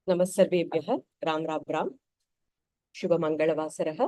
नमस्सर्वेभ्यः राम राम राम शुभमङ्गलवासरः।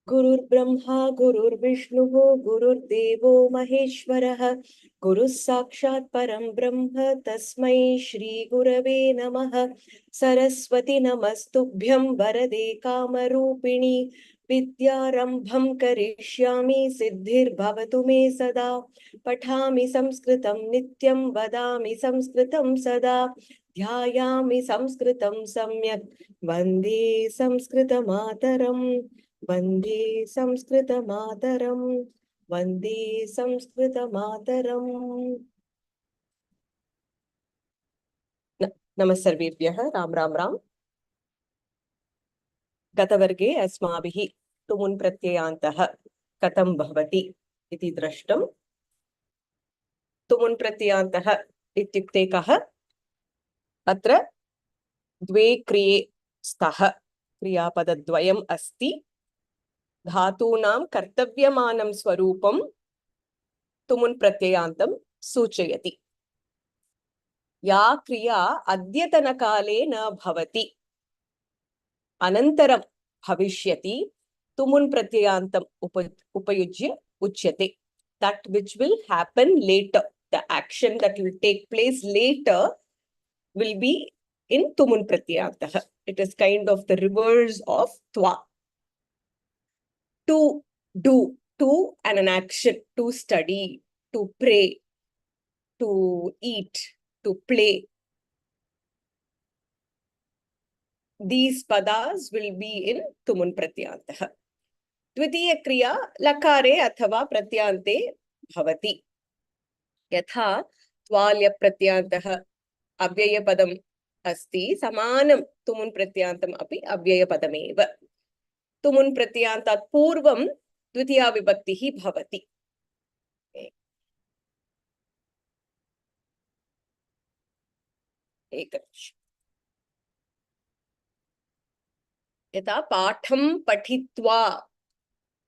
गुरुर्ब्रह्मा गुरुर्विष्णुः गुरुर्देवो महेश्वरः गुरुः साक्षात् परं ब्रह्म तस्मै श्री गुरवे नमः। सरस्वती नमस्तुभ्यं वरदे कामरूपिणी विद्यारम्भं करिष्यामि सिद्धिर्भवतु मे सदा। पठामि संस्कृतं नित्यं वदामि संस्कृतं सदा। ध्यायामि संस्कृतं सम्यक् वन्दे संस्कृतमातरम्। वन्दे संस्कृतमातरम्। वन्दे संस्कृतमातरम्। नमस्सर्वेभ्यः राम राम राम। गतवर्गे अस्माभिः तुमुन् प्रत्ययान्तः कथं भवति इति दृष्टम्। तुमुन् प्रत्ययान्तः इत्युक्ते कः? अत्र द्वे क्रिये स्तः क्रियापदद्वयम् अस्ति। धातूनां कर्तव्यमानं स्वरूपं तुमुन् प्रत्ययान्तं सूचयति। या क्रिया अद्यतनकाले न भवति अनन्तरं भविष्यति तुमुन् प्रत्ययान्तम् उपयुज्य उच्यते। That which will happen later, the action that will take place later will be in tumun pratyayantah. It is kind of the reverse of twa. To do, to and an action, to study, to pray, to eat, to play. These padas will be in tumun pratyayantah. द्वितीय क्रिया लकारे अथवा प्रत्यान्ते भवति। यथा त्वाल्य प्रत्यान्तः अव्ययपदम् अस्ति, समानं तुमुन् प्रत्यान्तम् अपि अव्ययपदमेव। तुमुन् प्रत्यान्तात् पूर्वं द्वितीया विभक्तिः भवति। एकनिमिषम्। यथा पाठं पठित्वा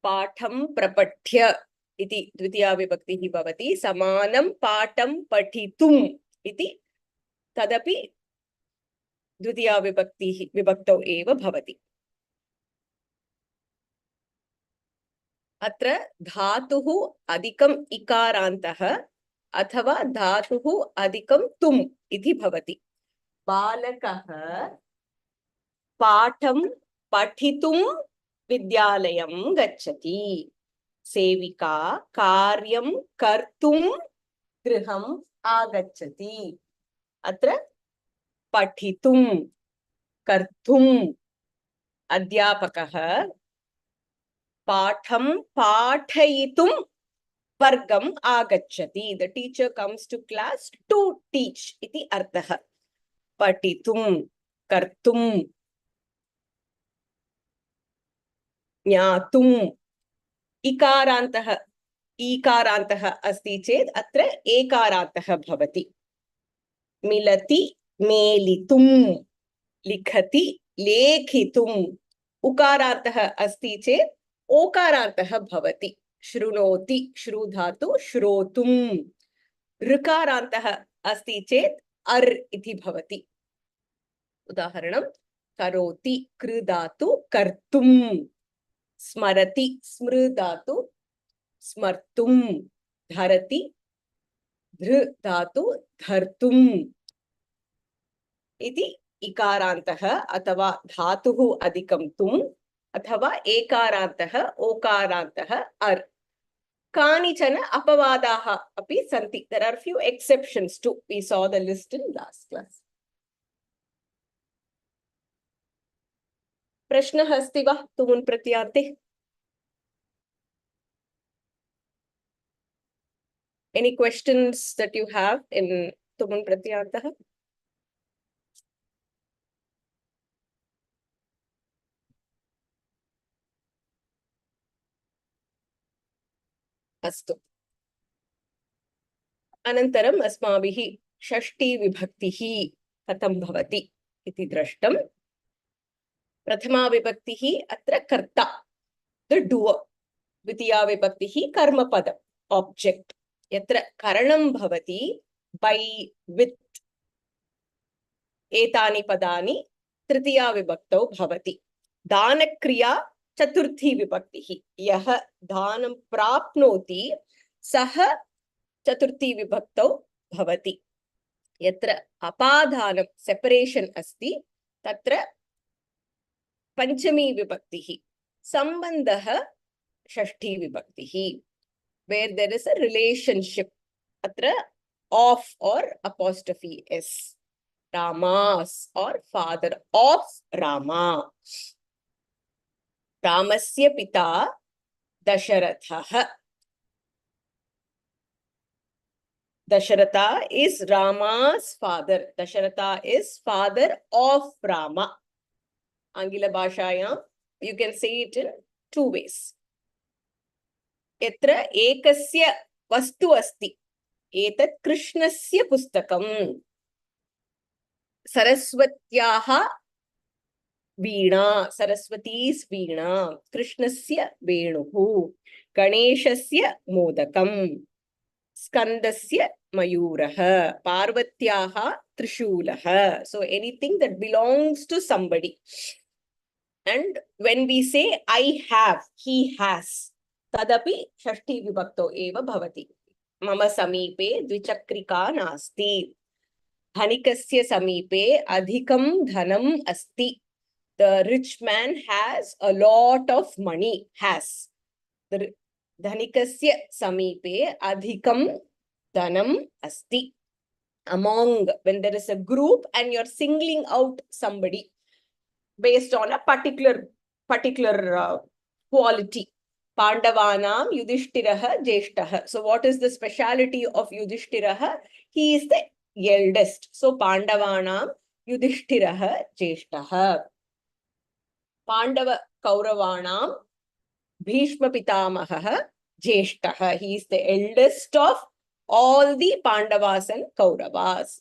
पाठं प्रपठ्य इति द्वितीया विभक्तिः भवति। समानं पाठं पठितुम् इति तदपि द्वितीया विभक्तौ एव भवति। अत्र धातुः अधिकम् इकारान्तः अथवा धातुः अधिकं तुम् इति भवति। बालकः पाठं पठितुं विद्यालयं गच्छति। सेविका कार्यं कर्तुं गृहम् आगच्छति। अत्र पठितुं कर्तुम्। अध्यापकः पाठं पाठयितुं वर्गम् आगच्छति। The teacher comes to class to teach इति अर्थः। पठितुं कर्तुं ज्ञातुम्। इकारान्तः ईकारान्तः अस्ति चेत् अत्र एकारान्तः भवति। मिलति मेलितुं, लिखति लेखितुम्। उकारान्तः अस्ति चेत् ओकारान्तः भवति। शृणोति श्रु धातु श्रोतुम्। ऋकारान्तः अस्ति चेत् अर् इति भवति। उदाहरणं करोति कृ धातु कर्तुम्। स्मरति स्मृ धातु स्मर्तुम्। धरति धृ धातु धर्तुम् इति इकारान्तः अथवा धातुः अधिकं तुम् अथवा एकारान्तः ओकारान्तः अर्। कानिचन अपवादाः अपि सन्ति। There are few exceptions too. We saw the list in last class. प्रश्नः अस्ति वा तुमुन् प्रत्यान्ते? Any questions that you have in तुमुन् प्रत्यान्तः? अस्तु। अनन्तरम् अस्माभिः षष्ठी विभक्तिः कथं भवति इति दृष्टम्। प्रथमा विभक्तिः अत्र कर्ता, the doer. द्वितीया विभक्तिः कर्मपदम्, object. यत्र करणं भवति by, with etani padani tritiya vibhaktau bhavati. Danakriya chaturthi vibhaktihi. Yah dhanam prapnoti saha chaturthi vibhaktau bhavati. Yatra apadhanam, separation asti, tatra panchami vibhaktihi. Sambandha shashthi vibhaktihi. Where there is a relationship, atra of or apostrophe s. Ramas, or father of Rama. Ramasya pita Dasharatha. Dasharatha is Rama's father. Dasharatha is father of Rama. Angila Bhashayam, you can say it in two ways. Yatra ekasya vastu asti. Etat Krishnasya pustakam. Saraswatyaha Veena, Saraswati's Veena, Krishnasya Venuhu, Ganeshasya Modakam, Skandasya Mayuraha, Parvatyaha Trishulaha. So anything that belongs to somebody. And when we say I have, he has, tadapi Shashthi Vibhakto eva bhavati. Mama samipe dvichakrika nasti. Dhanikasya samipe adhikam dhanam asti. The rich man has a lot of money. Has. The dhanikasya samipe adhikam dhanam asti. Among, when there is a group and you're singling out somebody based on a particular quality. Pandavanam Yudhishthiraha Jeshthaha. So what is the speciality of Yudhishthiraha? He is the eldest. So Pandavanam Yudhishthiraha Jeshthaha. Pandava Kauravanam Bhishma Pitamaha Jeshthaha. He is the eldest of all the Pandavas and Kauravas.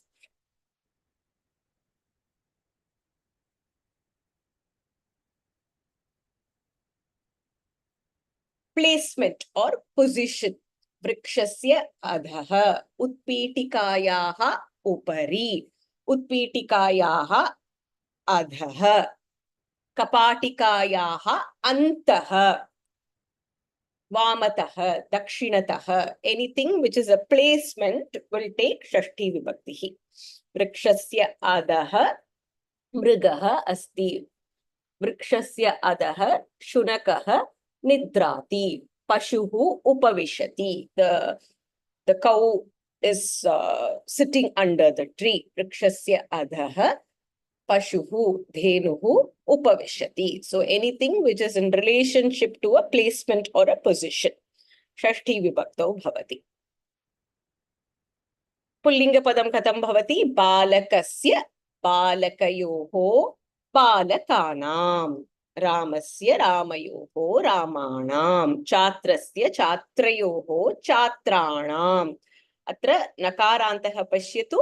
Placement or position. Vrikshasya adhaha. Utpitikayaha upari. Utpitikayaha adhaha. Kapatikayaha antaha. Vamataha, dakshinataha. Anything which is a placement will take Shashthi Vibhaktihi. Vrikshasya adaha mrigaha asti. Vrikshasya adaha shunakaha nidrati. Pashuhu upavishati. The cow is sitting under the tree. Vrikshasya adaha Pashuhu, Dhenuhu, Upavishati. So anything which is in relationship to a placement or a position. Shashthi Vibhaktau Bhavati. Pullinga Padam Katam Bhavati. Balakasya, Balakayoho, Balakanam. Ramasya, Ramayoho, Ramanam. Chatrasya, Chatrayoho, Chatranam. Atra Nakarantaha Pashyatu.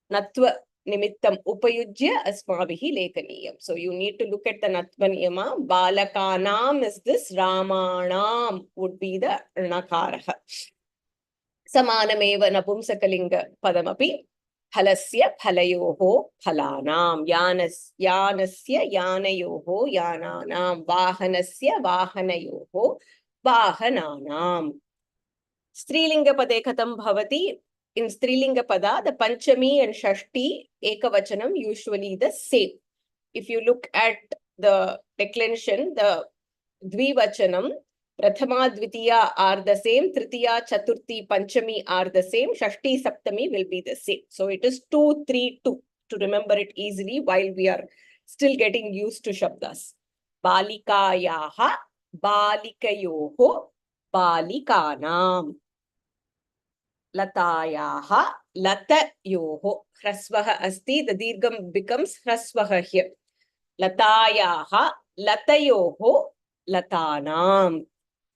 Natva Nimittam upayujya asmabihi lekaniyam. So you need to look at the natva niyama. Balakanam is this, Ramanam would be the nakaraha. Samanameva napumsakalinga padamapi. Phalasya phalayoho phalanam. Yanasya yanayoho yananam. Vahanasya vahanayoho vahananam. Strilinga pade katam bhavati. In Strilinga pada, the Panchami and Shashti Ekavachanam usually the same. If you look at the declension, the Dvivachanam, Prathama, Dvitiya are the same, Tritiya, Chaturthi, Panchami are the same, Shashti, Saptami will be the same. So it is 2, 3, 2 to remember it easily while we are still getting used to Shabdas. Balikayaha, Balikayoho, Balikanam. Latayaha, Latayoho. Hrasvaha asti, the dirgham becomes Hrasvaha here. Latayaha, Latayoho, Latanam.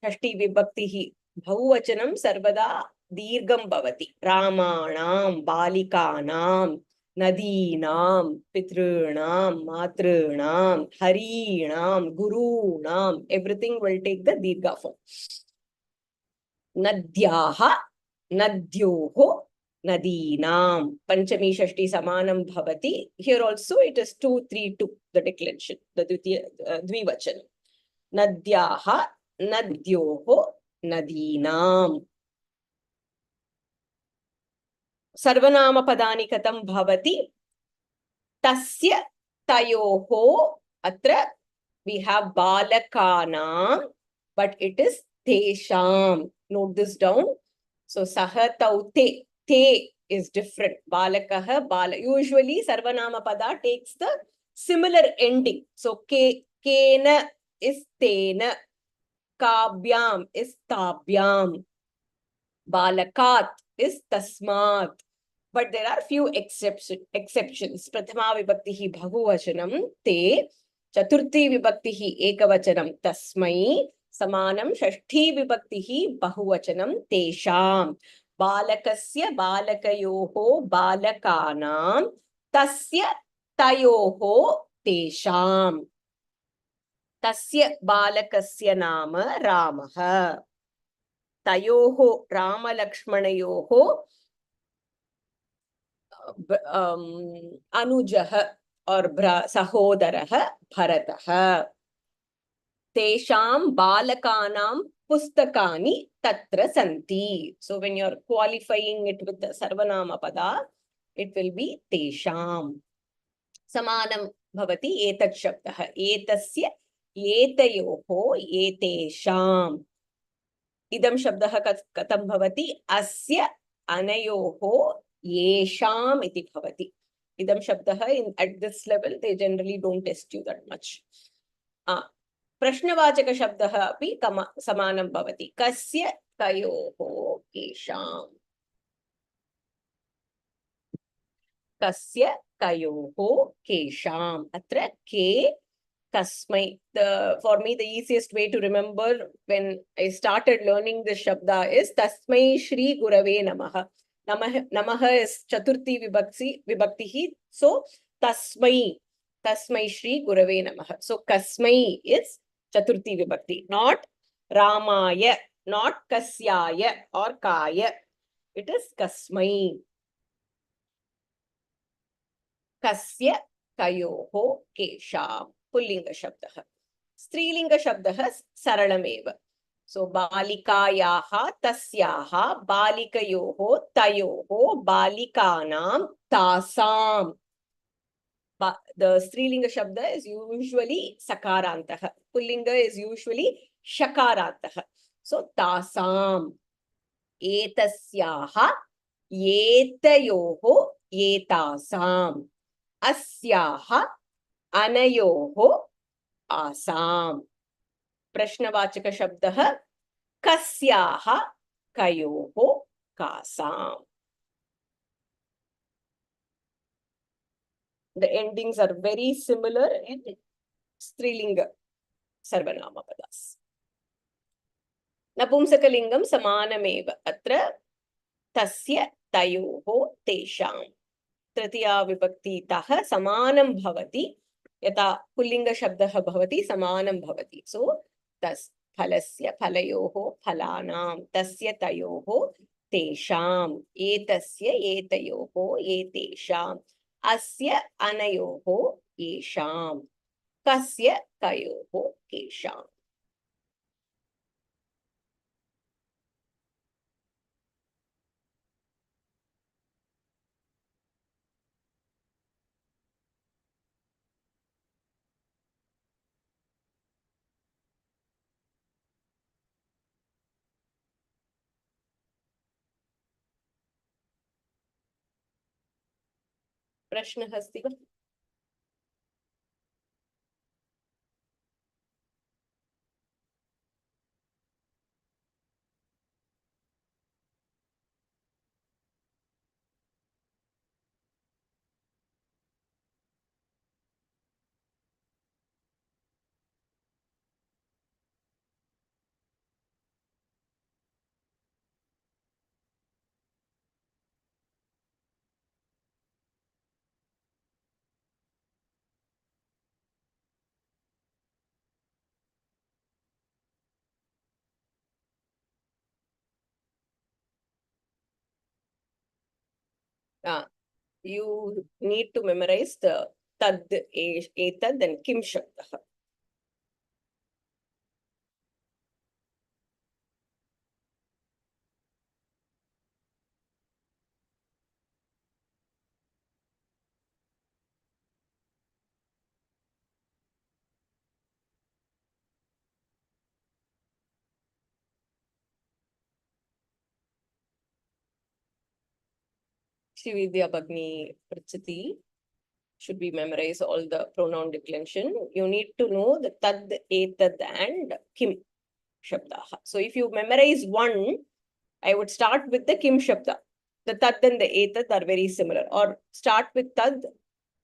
Shashti Vibhaktihi. Bhuvachanam sarvada dirgham bhavati. Ramanam, Balikanam, Nadinam, Pitrunam, Matrunam, Harinam, Gurunam. Everything will take the dirgha form. Nadyaha, Nadyoho, Nadinam. Panchami Shashti Samanam Bhavati. Here also it is 2-3-2, the declension, the Dvivachanam. Nadyaha, Nadyoho, Nadinam. Sarvanama Padani Katam Bhavati. Tasya Tayoho. Atra we have Balakanam, but it is Tesham. Note this down. So Saha Taute. Te is different. Balakaha, Bala. Usually Sarvanama Pada takes the similar ending. So Kena is Tena. Kabyam is Tabyam. Balakat is Tasmat. But there are few exceptions. Prathama vibhaktihi bhaguvachanam te. Chaturthi vibhaktihi ekavachanam tasmai. Samanam shashthi vibhaktihi bahuvachanam tesham. Balakasya balakayoho balakanam. Tasya tayoho tesham. Tasya balakasya nama Ramaha. Tayoho Rama Lakshmanayoho Anujah or Sahodarah Bharatah. Tesham Balakanam Pustakani Tatra Santi. So when you're qualifying it with the Sarvanama Pada, it will be Tesham. Samanam Bhavati Etat Shabdah. Etasya Etayoho Etesham. Idam Shabdah Katam Bhavati Asya Anayoho Yesham iti bhavati. Idam Shabdah at this level, they generally don't test you that much. Prashnavachaka Shabdah api samanam bhavati. Kasya tayoho kesham. Kasya tayoho kesham. Atra ke kasmai. For me, the easiest way to remember when I started learning this Shabda is Tasmai Shri Gurave Namaha. Namaha is Chaturthi Vibhakti. So, Tasmai Shri Gurave Namaha. So, Kasmai is Chaturthi Vibhakti. Not Ramaya, not Kasyaya or Kaya. It is Kasmai. Kasya Kayoho Kesham. Pullinga Shabdah. Strilinga Shabdah Saralameva. So, Balikayaha, Tasyaha, Balikayoho, Tayoho, Balikanam, Tasam. The Strilinga Shabda is usually Sakarantaha. Pullinga is usually Shakarantaha. So, Tasam. Etasyaha, Yetayoho, Yetasam. Asyaha, Anayoho, Asam. Prashnavachaka Shabdah Kasyaha Kayoho Kasam. The endings are very similar in Strilinga Sarvanama Padas. Napumsakalingam Samanameva Atra Tasya Tayoho Tesham. Tratiya Vibhakti Taha Samanam Bhavati. Yata Pullinga Shabdaha Bhavati Samanam Bhavati. So, tas Phalasya Phalayoho Phalanam Tasya Tayoho Tesham. Etasya Etayoho Etesham. Asya Anayoho Yesham. Kasya Kayoho Kesham. प्रश्न अस्ति वा? You need to memorize the tad, etad and kim shabdah. Srividya Bhagni Prachati. Should we memorize all the pronoun declension? You need to know the tad, etad and kim shabdah. So if you memorize one, I would start with the kim shabda. The tad and the etad are very similar. Or start with tad,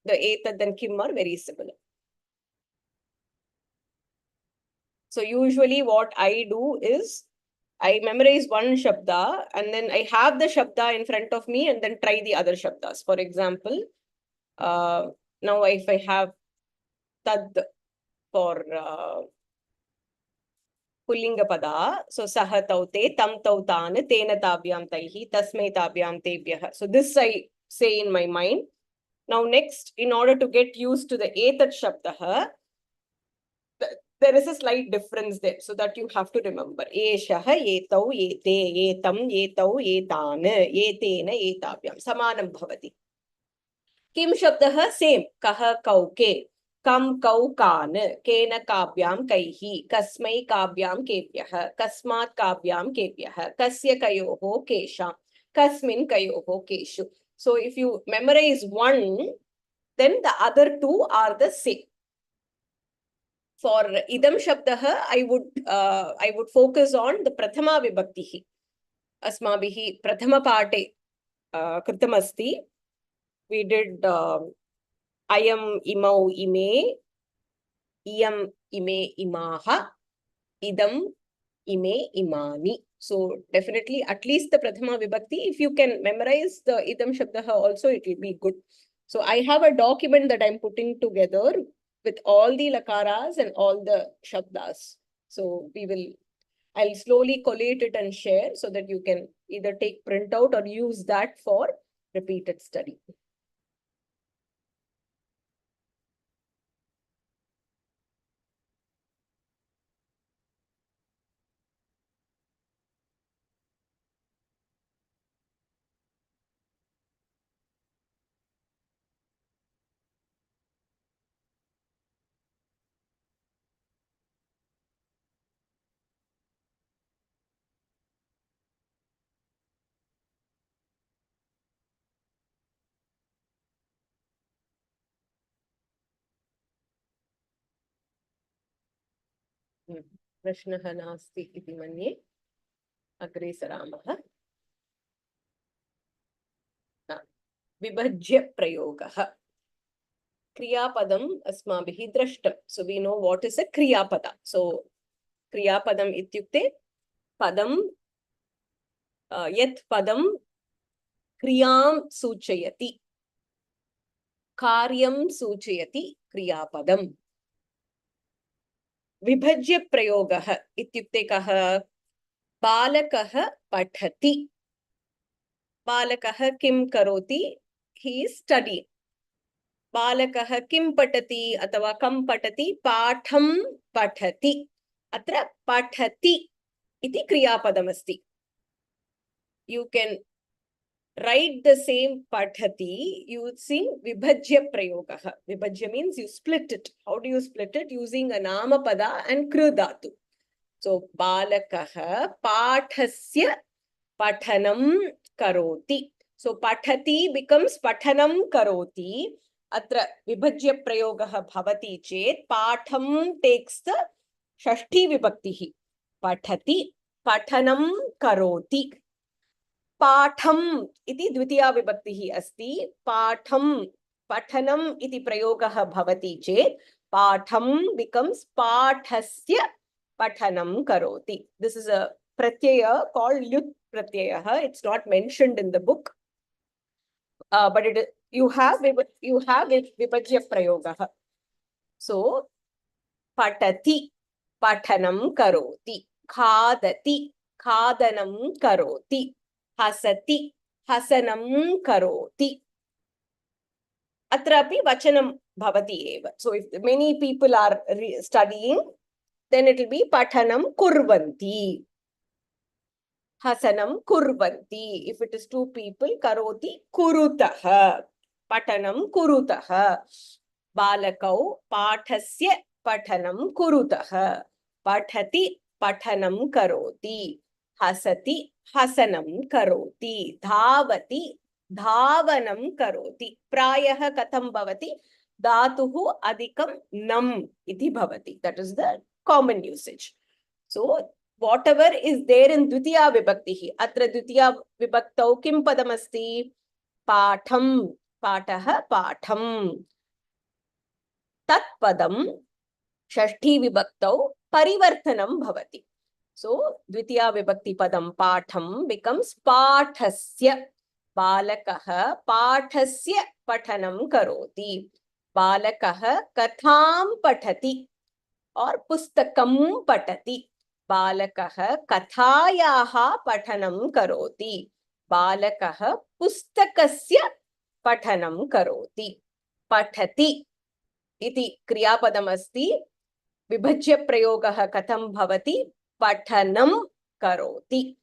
the etad and kim are very similar. So usually what I do is I memorize one shabda and then I have the shabda in front of me and then try the other shabdas. For example, now if I have tad for Pullinga pada, so saha taute, tam tautan, tena tabyam taihi, tasme tabyam tebhyah. So this I say in my mind. Now next, in order to get used to the etat shabdah, there is a slight difference there, so that you have to remember. Eshah, etau, ete, etam, etau, etan, etena, etabhyam. Samanam bhavati. Kim shabdah same. Kaha, kauke. Kam, kau, kan. Kena, kabyam, kaihi. Kasmai, kabyam, kebhyah. Kasmat, kabyam, kebhyah. Kasya, kayoho, kesham. Kasmin, kayoho, keshu. So if you memorize one, then the other two are the same. For idam shabdah, I would focus on the prathama vibhakti. Asmabihi prathama parte kritamasti. We did ayam, imau, ime, iyam, ime, imaha, idam, ime, imani. So definitely at least the prathama vibhakti, if you can memorize the idam shabdah also, it will be good. So I have a document that I'm putting together with all the lakaras and all the shabdas. So I'll slowly collate it and share so that you can either take printout or use that for repeated study. प्रश्नः नास्ति इति मन्ये अग्रे सरामः. विभज्य प्रयोगः. क्रियापदम् अस्माभिः दृष्टम्. So we know what is a क्रियापद. So क्रियापदम् इत्युक्ते पदं यत् पदं क्रियां सूचयति, कार्यं सूचयति क्रियापदम्. विभज्य प्रयोगः इत्युक्ते कः? बालकः पठति. बालकः किं करोति? He is studying. बालकः किं पठति अथवा कं पठति? पाठं पठति. अत्र पठति इति क्रियापदमस्ति. You can write the same pathati using vibhajya prayogah. Vibhajya means you split it. How do you split it? Using a namapada and kru dhatu. So balakah pathasya pathanam karoti. So pathati becomes pathanam karoti. Atra vibhajya prayogah bhavati chet patham takes the shashthi vibhakti. Pathati pathanam karoti. Patham इति द्वितीया विभक्तिः अस्ति. पाठम पठनम इति प्रयोगः भवति चेत् Patham becomes पाठस्य पठनं करोति. This is a pratyaya called lyut pratyayah. It's not mentioned in the book, but you have vibhajya prayogah. So patati pathanam karoti, khadati khadanam karoti, hasati hasanam karoti. Atrapi vachanam bhavati eva. So if many people are studying, then it will be pathanam kurvanti. Hasanam kurvanti. If it is two people, karoti kurutaha. Patanam kurutaha. Balakau pathasya patanam kurutaha. Pathati patanam karoti. Hasati hasanam karoti. Dhavati dhavanam karoti. Prayaha katham bhavati. Dhatuhu adhikam nam iti bhavati. That is the common usage. So whatever is there in Dvitiya Vibhakti, atra Dvitiya Vibhaktau kim padamasti? Patham, pataha, patham. Tat padam, Shashthi Vibhaktau parivartanam bhavati. So Dvitiya Vibhakti padam patham becomes pathasya. Balakaha pathasya pathanam karoti. Balakaha katham pathati or pustakam patati. Balakah kathayaha pathanam karoti. Balakah pustakasya pathanam karoti. Pathati iti kriyapadam asti. Vibhajya prayogah katham bhavati. Pathanam karoti.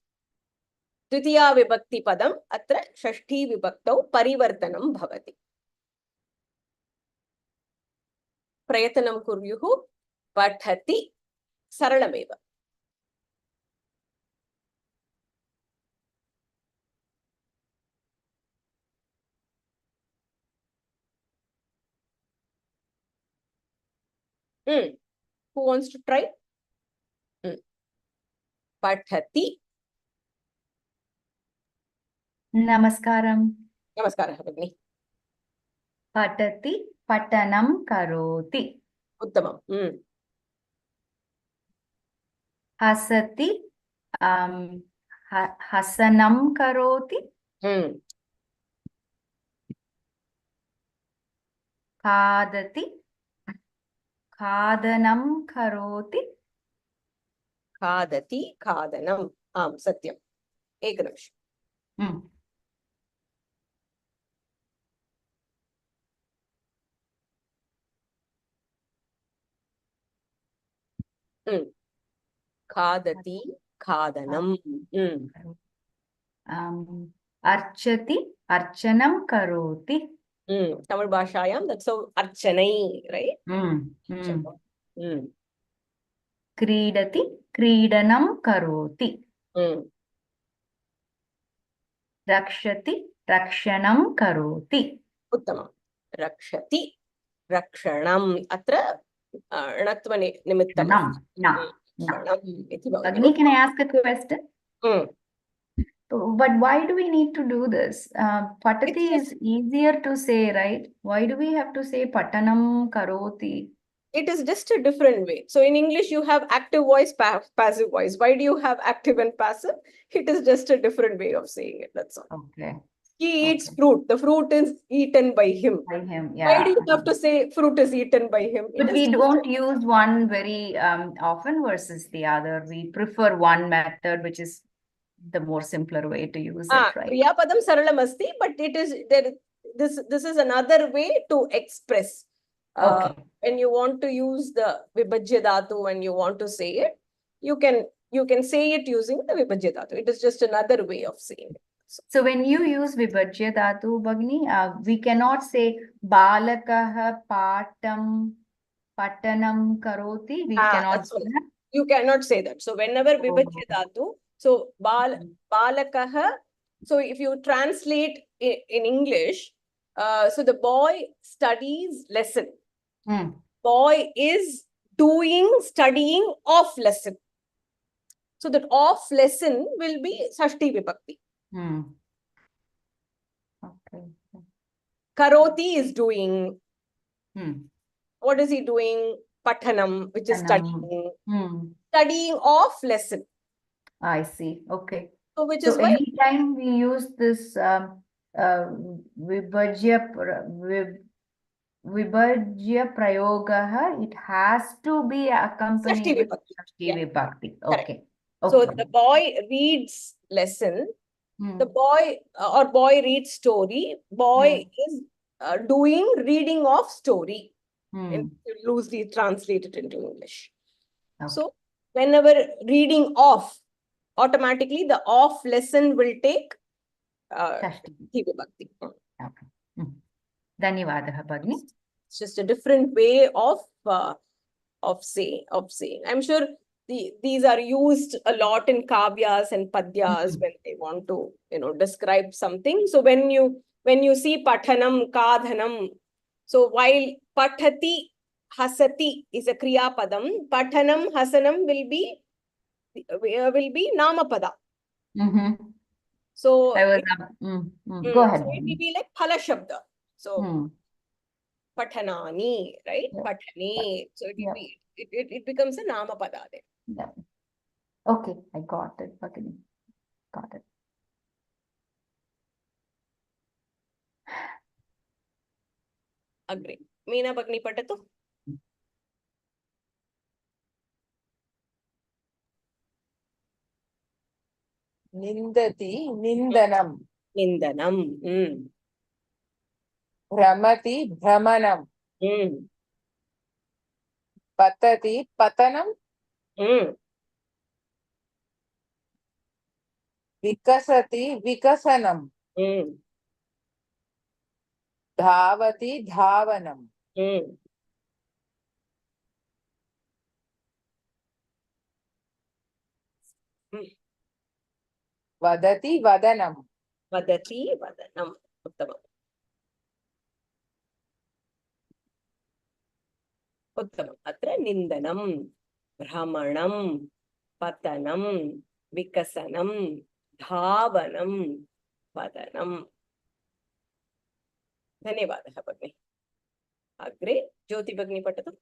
Dvitiya vibhakti padam atra shashthi vibhaktau parivartanam bhavati. Prayatanam kuryuhu. Pathati saralameva. Who wants to try? Pathati. Namaskaram. Namaskara, Bhagini. Patati patanam karoti. Uttamam. Hasati hasanam karoti. Khadati khadanam karoti. Khadati khadanam. Satyam. Ekanish. Khadati khadanam. Archati archanam karoti. Tamil Bhashayam, that's how Archanai, right? Kridati kridanam karoti. Rakshati rakshanam karoti. Uttamam. Rakshati rakshanam. Atra anatvane nimittam. Agni, can I ask a question? But why do we need to do this? Patati is easier to say, right? Why do we have to say patanam karoti? It is just a different way. So in English, you have active voice, passive voice. Why do you have active and passive? It is just a different way of saying it. That's all. Okay. He eats fruit. The fruit is eaten by him. By him, yeah. Why do you have to say fruit is eaten by him? But we don't use one very often versus the other. We prefer one method, which is the more simpler way to use it, right? Kriyapadam saralam asti, but it is there. This is another way to express. When you want to use the Vibhajya Dhatu, when you want to say it, you can say it using the Vibhajya Dhatu. It is just another way of saying it. So when you use Vibhajya Dhatu, Bhagini, we cannot say Balakaha patanam karoti. We cannot say that. You cannot say that. So whenever Vibhajya Dhatu, so balakaha, so if you translate in English, so the boy studies lesson. Boy is studying off lesson. So that off lesson will be Shashthi Vibhakti. Okay. Karoti is doing. What is he doing? Pathanam, which is studying. Studying off lesson. I see. Okay. So which is why anytime we use this Vibhajya prayogaha, it has to be accompanied with Shashthi Vibhakti. Okay. So the boy reads lesson The boy or boy reads story. Boy is doing reading of story. And loosely translated into English. Okay. So whenever reading of, automatically the of lesson will take Shashthi. Vibhakti. Okay. Dhanyavadaha, Bhagini. It's just a different way of saying. I'm sure these are used a lot in kavyas and padyas when they want to, describe something. So when you see pathanam, kadhanam, so while pathati, hasati is a kriya padam, pathanam, hasanam will be namapada. So Go ahead. so it will be like phala shabda. So pathanani, right? Yeah. Pathani. So it becomes a namapada then. Yeah. Okay, I got it, Bhagini. Got it. Agree. Meena Bhagini patatu. Nindati, nindanam. Nindanam. Bhramati, bhramanam. Patati, patanam. Vikasati, vikasanam. Dhavati, dhavanam. Vadati, vadanam. Vadati, vadanam. Uttamam. Uttamam. Atra nindanam, bhramanam, patanam, vikasanam, dhavanam, vadanam. Dhanyavadaha Bhagini. Agre, Jyoti Bhagini patatu.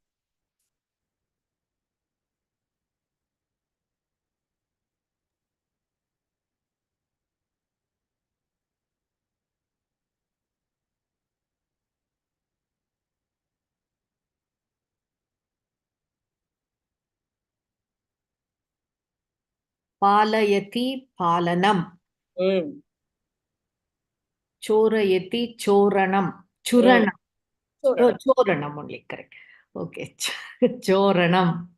Palayati, palanam. Chorayati, choranam. Churanam. Oh, choranam only, correct. Okay. Choranam.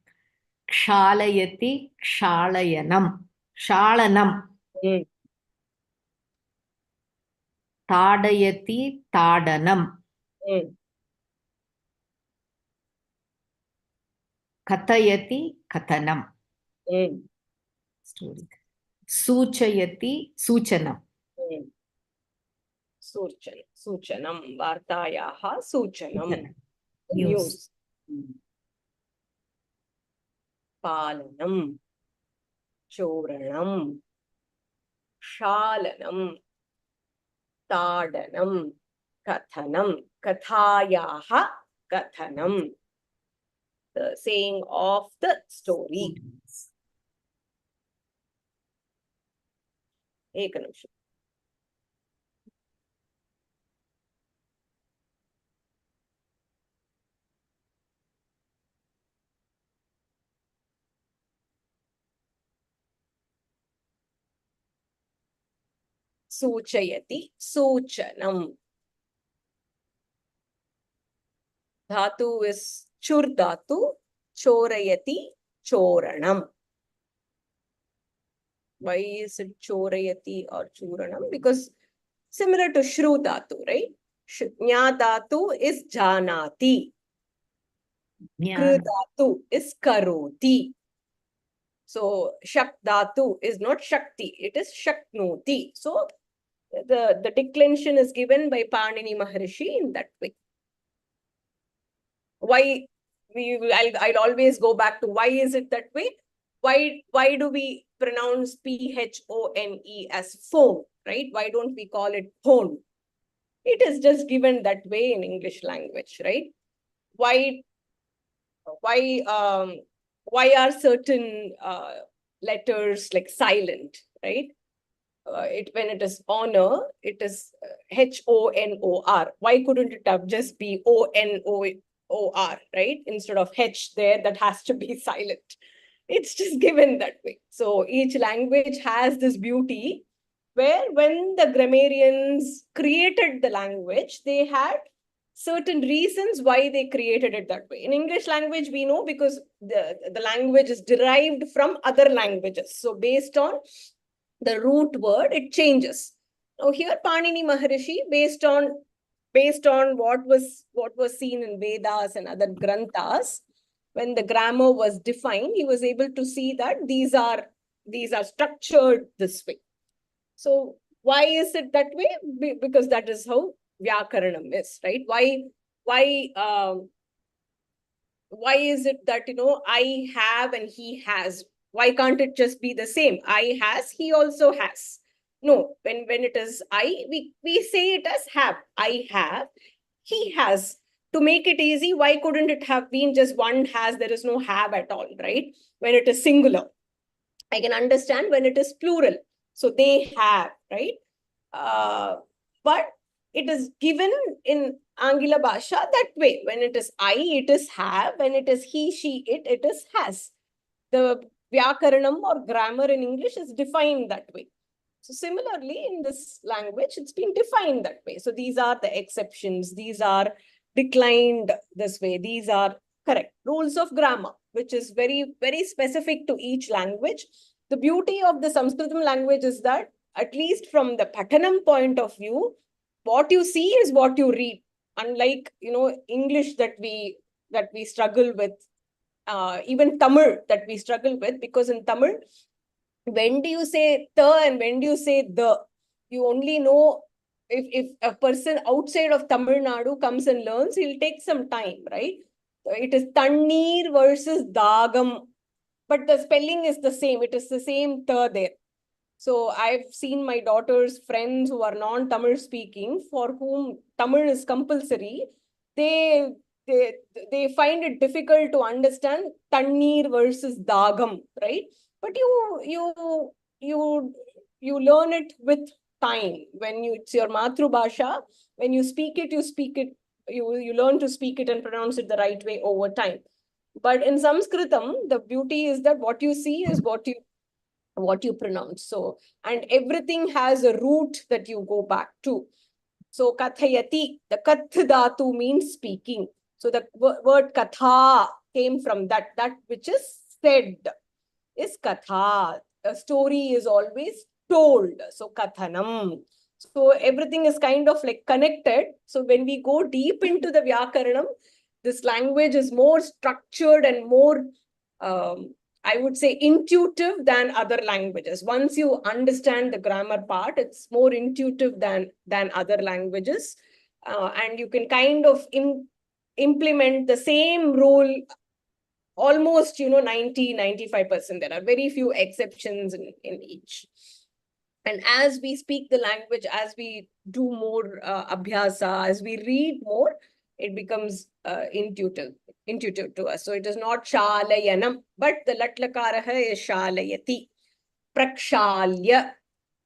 Kshalayati, ksalayanam. Shalanam. Tadayati, tadanam. Kathayati, kathanam. Story. Suchayati, suchanam. Suchanam. Vartayaha suchanam. News. Palanam. Choranam. Shalanam. Tadanam. Kathanam. Kathayaha kathanam. The saying of the story. Ekanamsham. Suchayati, suchanam. Dhatu is chur dhatu, chorayati, choranam. Why is it chorayati or churanam? Because similar to shru dhatu, right? Nya dhatu is janati. Kru dhatu is karoti. So shak dhatu is not shakti, it is shaknoti. So the declension is given by Panini Maharishi in that way. Why I'll always go back to why is it that way? Why do we pronounce phone as phone, right? Why don't we call it phone? It is just given that way in English language, right? Why are certain letters like silent, right? When it is honor, it is HONOR. Why couldn't it have just be ONOR, right? Instead of H there, that has to be silent. It's just given that way. So each language has this beauty where when the grammarians created the language, they had certain reasons why they created it that way. In English language, we know because the language is derived from other languages. So based on the root word, it changes. Now here Panini Maharishi, based on what was seen in Vedas and other granthas, when the grammar was defined, he was able to see that these are structured this way. So why is it that way? Because that is how Vyakaranam is, right? Why is it that, I have and he has? Why can't it just be the same? I has, he also has. No, when it is I, we say it as have. I have, he has. To make it easy, why couldn't it have been just one has? There is no have at all, right? When it is singular. I can understand when it is plural. So they have, right? But it is given in Angila Bhasha that way. When it is I, it is have. When it is he, she, it is has. The Vyakaranam or grammar in English is defined that way. So similarly, in this language, it's been defined that way. So these are the exceptions. These are declined this way. These are correct rules of grammar, which is very, very specific to each language. The beauty of the Sanskritam language is that, at least from the Pathanam point of view, what you see is what you read. Unlike, English that we struggle with, even Tamil that we struggle with, because in Tamil, when do you say the and when do you say the? You only know if a person outside of Tamil Nadu comes and learns, he'll take some time, right? It is Tannir versus Dagam, but the spelling is the same. It is the same the there. So I've seen my daughter's friends who are non-Tamil speaking, for whom Tamil is compulsory. They find it difficult to understand Tannir versus Dagam, right? But you learn it with time. When it's your Matrubhasha, when you speak it, you learn to speak it and pronounce it the right way over time. But in Samskritam, the beauty is that what you see is what you pronounce. So, and everything has a root that you go back to. So kathayati, the kath dhatu means speaking. So the word katha came from that which is said is katha. A story is always told. So kathanam. So everything is kind of like connected. So when we go deep into the Vyakaranam, this language is more structured and more, I would say, intuitive than other languages. Once you understand the grammar part, it's more intuitive than other languages. And you can kind of implement the same rule almost, 90-95%. There are very few exceptions in each. And as we speak the language, as we do more abhyasa, as we read more, it becomes intuitive to us. So it is not shalayanam, but the latlakaraha is shalayati. Prakshalya,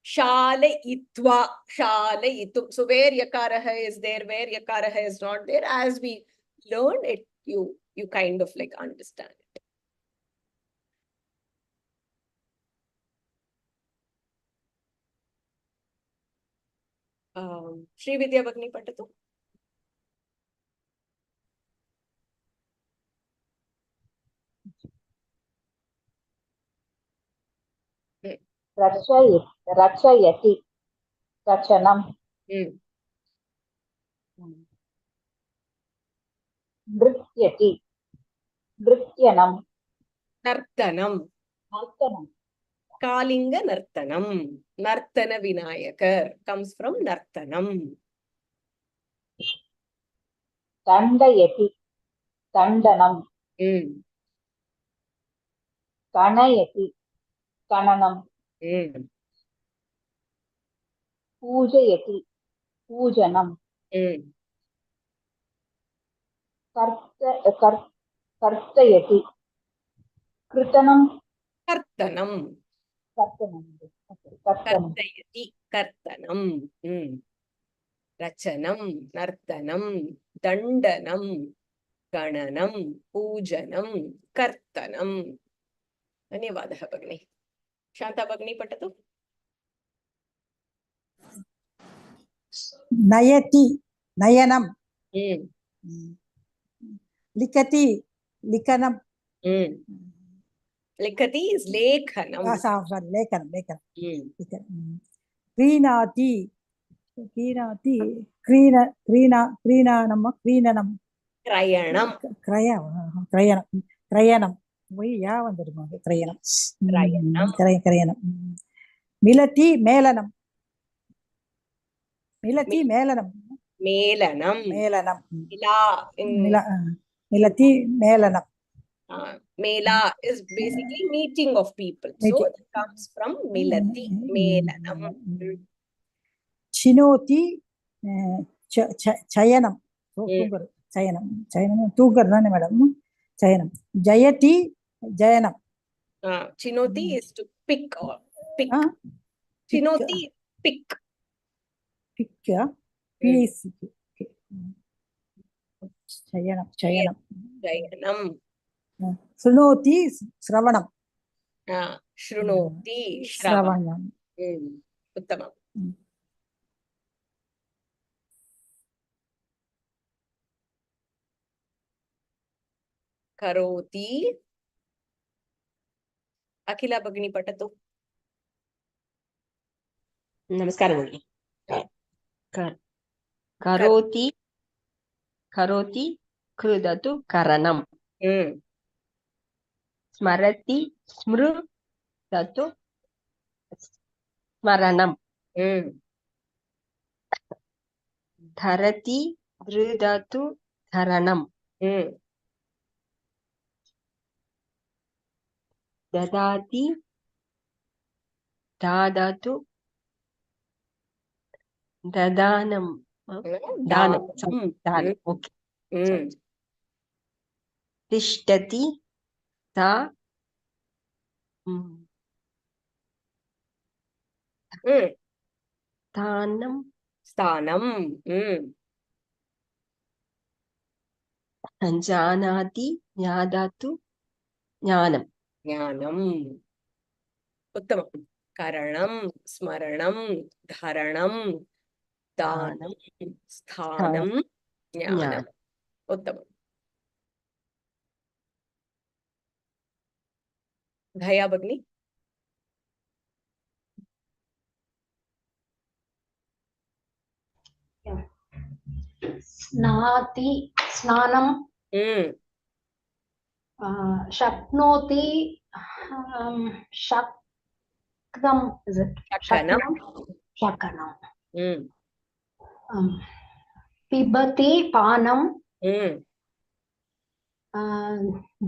shalayitva, shalayitum. So where yakaraha is there, where yakaraha is not there, as we learn it, you kind of like understand it. Sri Vidya Bhagni Patatu. रक्षयति रक्षणं नृत्यति नृत्यनं Nartanam. नर्तनं Kalinga Nartanam. Nartana Vinayakar comes from Nartanam. दण्डयति दण्डनं गणयति गणनं पूजयति पूजनं कर्तयति कृतनं Kartanam. कर्तनं Kartayati. Kartanam. Rachanam. Nartanam. Dandanam. Gananam. Pujanam. Kartanam. Dhanyavadaha Bhagni. Shanta Bhagni Patatu. Nayati, Nayanam. Mm. Likati, Likanam. Mm. Likati is lekhanam. Sorry, Lekanam. Mm. Kreenati, Kreenanam. Krayanam. Krayanam. Why, yeah, Krayanam. Krayanam. Milati, Melanam. Melanam. Melanam. Mila in Milati, Melanam. Mela is basically meeting of people. So Meeting. it comes from Milati, Melanam. Chinoti, Chayanam. Mm. Chayanam. Tugar, madam. Chayanam. Jayati, Jayanam. Chinoti is to pick or pick. Chinoti, pick. Pick, peace. Chayanam. Jayanam. Sunoti, Sravanam. Shrunoti, Shravanam. Uttamam. Karoti. Akhila Bhagini Patatu. Namaskaram भगिनी. करोति कृदतु करणम. स्मरति स्मृततु स्मरणम. धरति धृदतु धरणम. ददाति दादतु ददानम. दानम. Okay. तिष्ठति ता स्थानम. जानाति ज्ञादतु ज्ञानम. Uttamam. Karanam, Smaranam, Dharanam, Danam, Sthanam, Jnanam. Uttamam. Dhaya Bhagini. स्नाति स्नानं शक्नोति शक्तं शकनं पिबति पानं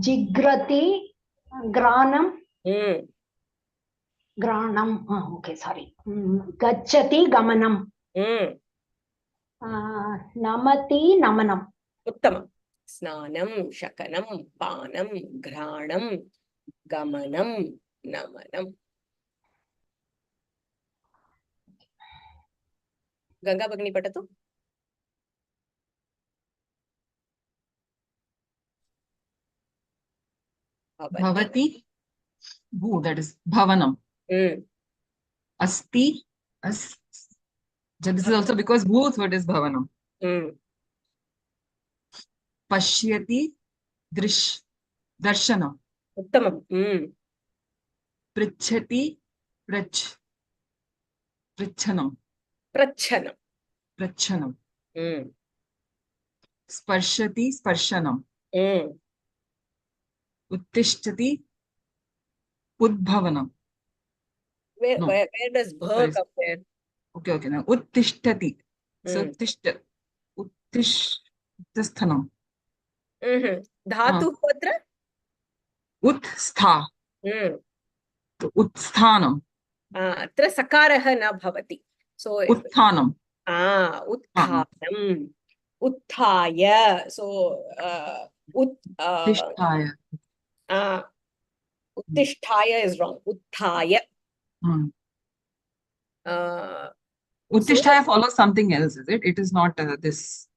जिग्रति ग्राणं ओके सॉरी गच्छति गमनं नमति नमनम. Uttamam. Snanam, Shakanam, Panam, Ghranam, Gamanam, Namanam. Ganga Bhagini Patatu. Bhavati. Bhu, that is Bhavanam. Asti. This is also because both word is Bhavanam. Pashyati. Darshanam. Uttamam. Prichhati. Prichanam. Sparshati. Sparshanam. Uttishtati. Udbhavanam. Where does bha come there? Okay. Now uttishtati. So uttisthanam. Dhatu patra? Utstha. Utsthanam. Atra sakaraha na bhavati. So Utthanam. Utthanam. Utthaya. So Uttishtaya. Uttishtaya is wrong. Utthaya. Uttishtaya follows something else, is it? It is not this.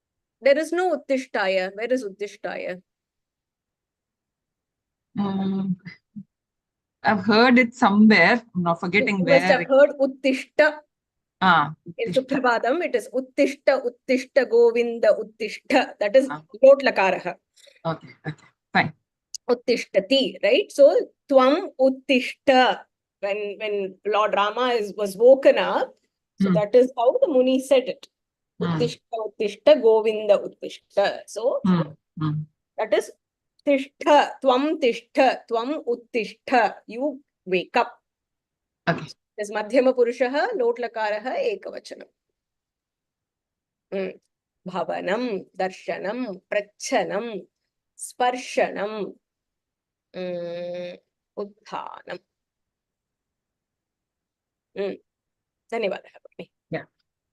There is no Uttishtaya. Where is Uttishtaya? I've heard it somewhere. I'm not forgetting You where. must have heard Uttishta. Ah, In Uttishta. Suprabhatam, it is Uttishta, Uttishta, Govinda, Uttishta. That is Ah. lot lakaraha. Okay, okay, fine. Uttishtati, right? So, Tvam Uttishta. When Lord Rama was woken up, so Hmm. that is how the Muni said it. Hmm. Uttishta, Uttishta, Govinda, Uttishta. So, Hmm. Hmm. that is Tishtha, Tvam Uttishta. You wake up. Okay. There's Madhyama Purushaha, Lot Lakaraha, Ekavachanam. Bhavanam, Darshanam, Prachanam, Sparshanam, Utthanam. धन्यवादः भगिनि. Yeah.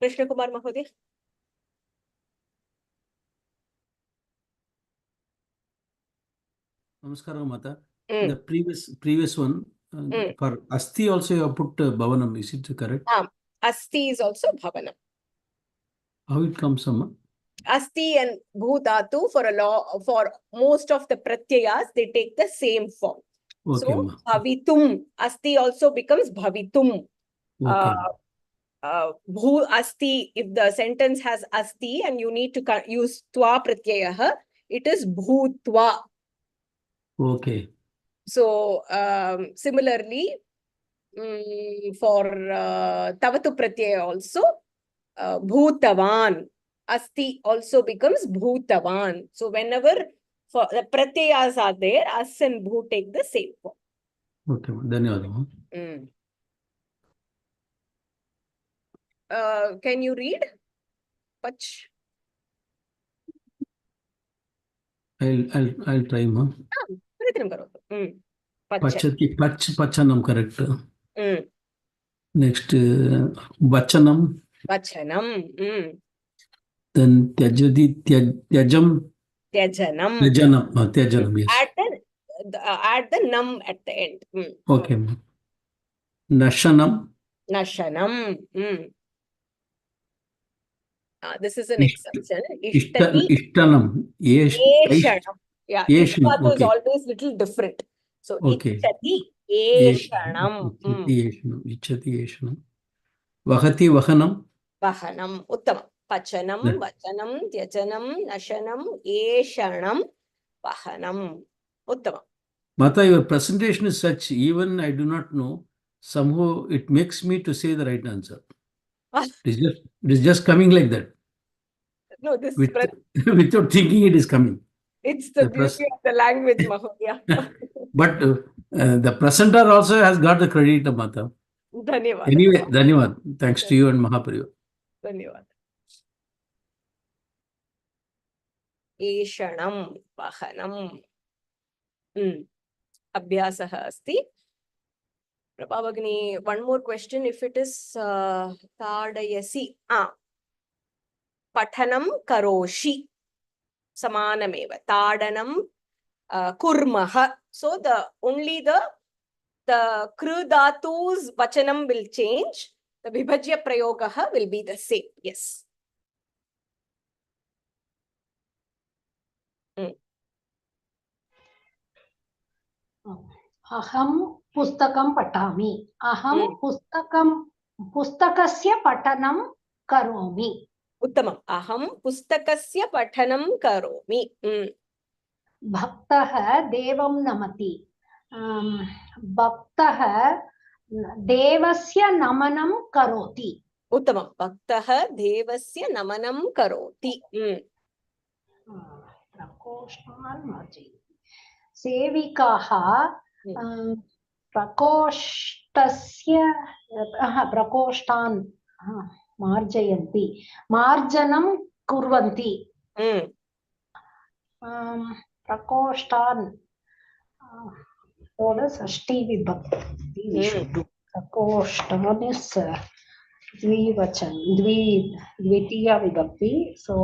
Krishnakumar महोदय. Namaskaram, Mata. The previous one for Asti also you have put Bhavanam. Is it correct? Asti is also Bhavanam. How it comes, Amma? Asti and Bhutatu for most of the pratyayas, they take the same form. Okay, So ma. Bhavitum, Asti also becomes Bhavitum. Okay. Bhu Asti, if the sentence has Asti and you need to use Twa pratyayah, it is Bhutva. Okay. So similarly, for Tavatu pratyaya also, Bhutavan. Asti also becomes Bhutavan. So whenever for the pratyayas are there, As and Bhu take the same form. Okay, Dhanyawad. Can you read? Pach. I'll try, ma. Prayatanam karotu. Pachati, Pachanam, correct. Next, Vachanam. Vachanam. Then Tyajati, Tyajam. Tyajanam. Tyajanam, yes. Add the nam at the end. Okay, ma. Nashanam. Nashanam. This is an exception. Ishtati. Ishtanam. Eshanam. Yeah, Eshanam. Ishtatu is Okay. always little different. So Okay. Ishtati. Eshanam. Ichati Eshanam. Vahati Vahanam. Vahanam. Uttamam. Pachanam, Vachanam, Tyajanam, Nashanam, Eshanam, Vahanam. Uttamam. Mata, your presentation is such, even I do not know, somehow it makes me to say the right answer. It is just coming like that. No, this without thinking it is coming. It's the beauty of the language, Mahodaya. But the presenter also has got the credit, Mata. Dhanyavad. Anyway, Dhanyavad. Thanks to you and Mahapariva. Dhanyavad. Eshanam, Vahanam. Abhyasaha asti. Prabhavagini, one more question. If it is Tadayasi. Pathanam karoshi. Samanameva. Tadanam kurmaha. So only the kru dhatu's vachanam will change. The Vibhajya prayogaha will be the same. Yes. Aham pustakam patami. Aham pustakasya patanam karomi. Uttamam. Aham pustakasya pathanam karomi. Bhaktah devam namati. Bhaktah devasya namanam karoti. Uttamam. Bhaktah devasya namanam karoti. Prakoshtan marjayati. Sevikaha prakoshtan marjayanti. Marjanam kurvanti. Prakoshtan. What is Shashthi Vibhakti? We should do. Prakoshtan is Dvitiya Vibhakti. So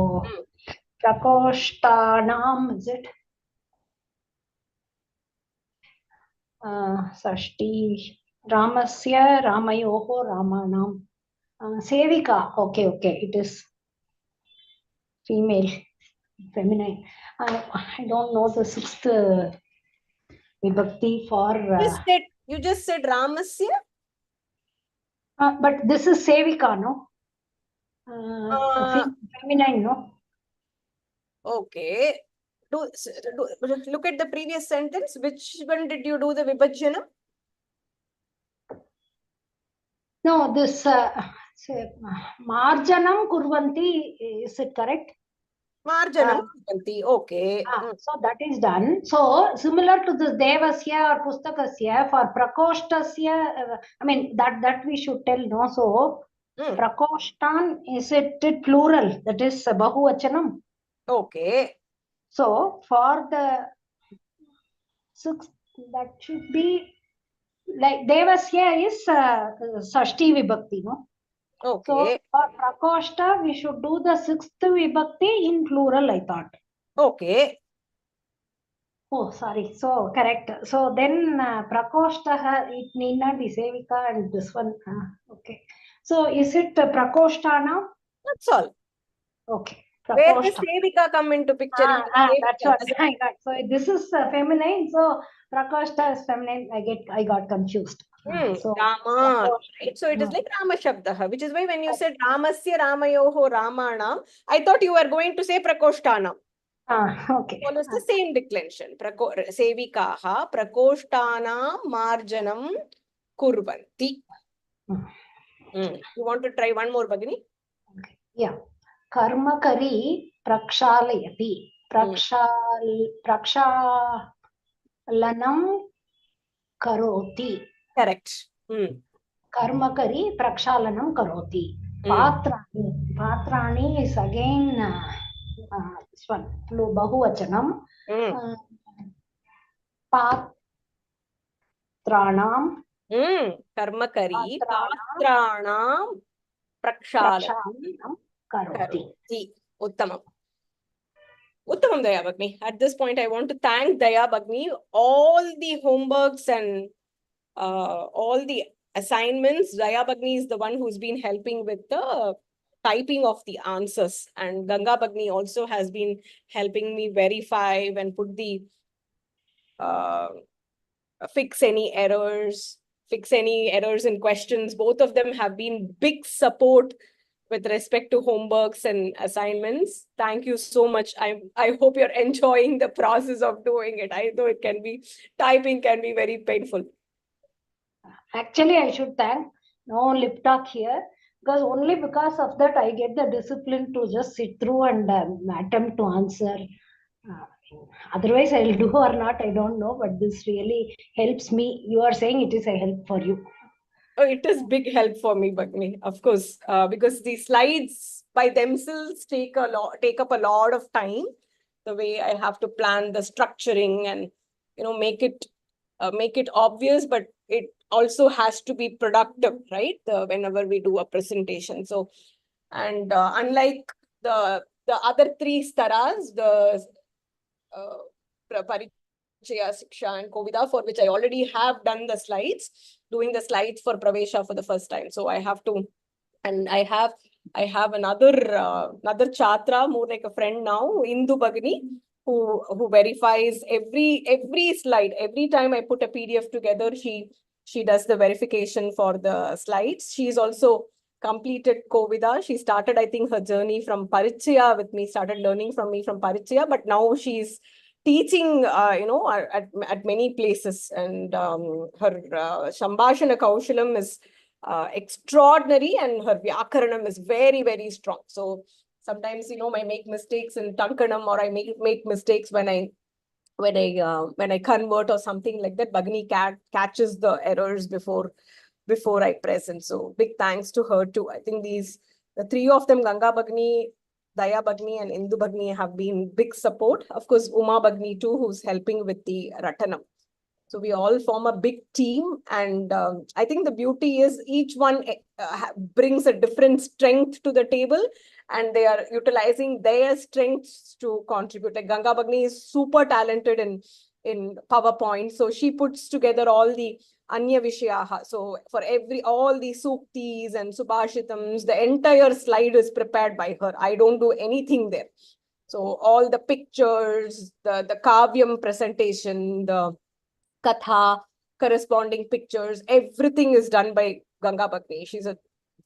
Prakoshtanam, is it? Shashthi Ramasya Ramayoho Ramanam. Sevika. Okay. It is female, feminine. I don't know the sixth Vibhakti for. You just said Ramasya? But this is Sevika, no? Uh, Feminine, no? Okay. Look at the previous sentence. Which one did you do the Vibhajyana? No, this Marjanam Kurvanti, is it correct? Marjanam Kurvanti. Okay. So that is done. So similar to this Devasya or Pustakasya, for Prakostasya, I mean that we should tell, no? So Prakoshtan, is it plural? That is Bahuvachanam. Okay. So for the sixth, that should be like Devasya is Shashthi Vibhakti, no? Okay. So for Prakoshta, we should do the sixth Vibhakti in plural, I thought. Okay. Oh, sorry. So correct. So then Prakoshtaha, it need not be Sevika and this one. Okay. So is it Prakoshta now? That's all. Okay. Where does Prakoshta. Sevika come into picture? That's what I got. So this is feminine. So Prakoshta is feminine. I got confused. So Rama, right? So it is like Rama Shabdaha, which is why when you said Ramasya Ramayoho Ramanam, I thought you were going to say Prakoshtana. Okay. Follows the same declension. Sevikaha Prakoshtana Marjanam Kurvanti. You want to try one more, Bhagini? Okay. Yeah. Karmakari Prakshalayati. Prakshalanam Karoti. Correct. Karmakari Prakshalanam Karoti. Patrani is again this one, Bahuvachanam. Patranam. Karmakari Patranam Prakshalanam Karoti. Uttamam. Uttamam, Daya Bhagni. At this point, I want to thank Daya Bhagni. All the homeworks and all the assignments, Daya Bhagni is the one who's been helping with the typing of the answers. And Ganga Bhagni also has been helping me verify and put the fix any errors in questions. Both of them have been big support with respect to homeworks and assignments. Thank you so much. I hope you're enjoying the process of doing it. I know typing can be very painful. Actually, I should thank no lip talk here, because only because of that I get the discipline to just sit through and attempt to answer. Otherwise, I'll do or not, I don't know, but this really helps me. You are saying it is a help for you. Oh, it is big help for me, Bhagni, of course, because the slides by themselves take up a lot of time. The way I have to plan the structuring and make it obvious, but it also has to be productive, right? Whenever we do a presentation. So, and unlike the other three staras, the Parichaya, Siksha, and Kovida, for which I already have done the slides, doing the slides for Pravesha for the first time. So I have to, and I have another chatra, more like a friend now, Indu Bhagini, who verifies every slide. Every time I put a PDF together, she does the verification for the slides. She's also completed Kovida. She started, I think, her journey from Parichaya with me, started learning from me from Parichaya, but now she's teaching, at many places, and her Shambhashana Kaushalam is extraordinary, and her Vyakaranam is very, very strong. So sometimes, I make mistakes in Tankanam, or I make mistakes when I convert or something like that. Bhagini catches the errors before I present. So big thanks to her too. I think the three of them, Ganga Bhagini, Daya Bhagni, and Indu Bhagni, have been big support. Of course, Uma Bhagni too, who's helping with the Ratanam. So we all form a big team, and I think the beauty is each one brings a different strength to the table, and they are utilizing their strengths to contribute. Like Ganga Bhagni is super talented in PowerPoint, so she puts together all the Anya Vishayaha. So for all the Suktis and Subhashitams, the entire slide is prepared by her. I don't do anything there. So all the pictures, the Kavyam presentation, the Katha, corresponding pictures. Everything is done by Ganga Bhagni. She's a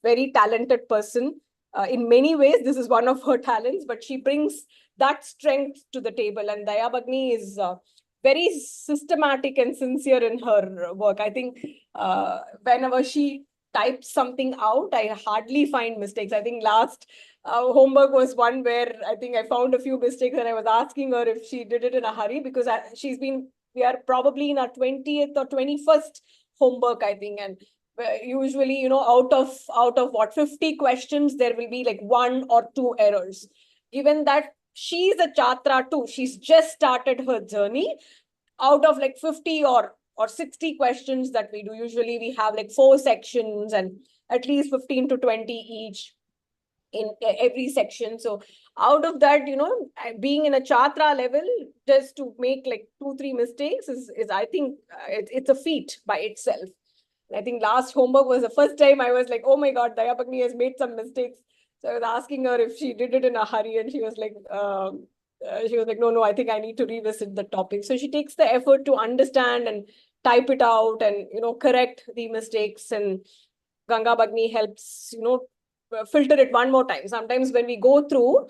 very talented person. In many ways, this is one of her talents, but she brings that strength to the table. And Daya Bhagni is very systematic and sincere in her work. I think whenever she types something out, I hardly find mistakes. I think last homework was one where I think I found a few mistakes, and I was asking her if she did it in a hurry, because we are probably in our 20th or 21st homework, I think. And usually, out of what, 50 questions, there will be like 1 or 2 errors. Given that she's a chatra too, she's just started her journey. Out of like 50 or 60 questions that we do, usually we have like 4 sections and at least 15 to 20 each in every section. So out of that, being in a chatra level, just to make like 2-3 mistakes is I think it's a feat by itself. I think last homework was the first time I was like, oh my God, Daya Bhagni has made some mistakes. So I was asking her if she did it in a hurry, and she was like, no, I think I need to revisit the topic. So she takes the effort to understand and type it out and, correct the mistakes. And Ganga Bhagni helps, filter it one more time. Sometimes when we go through,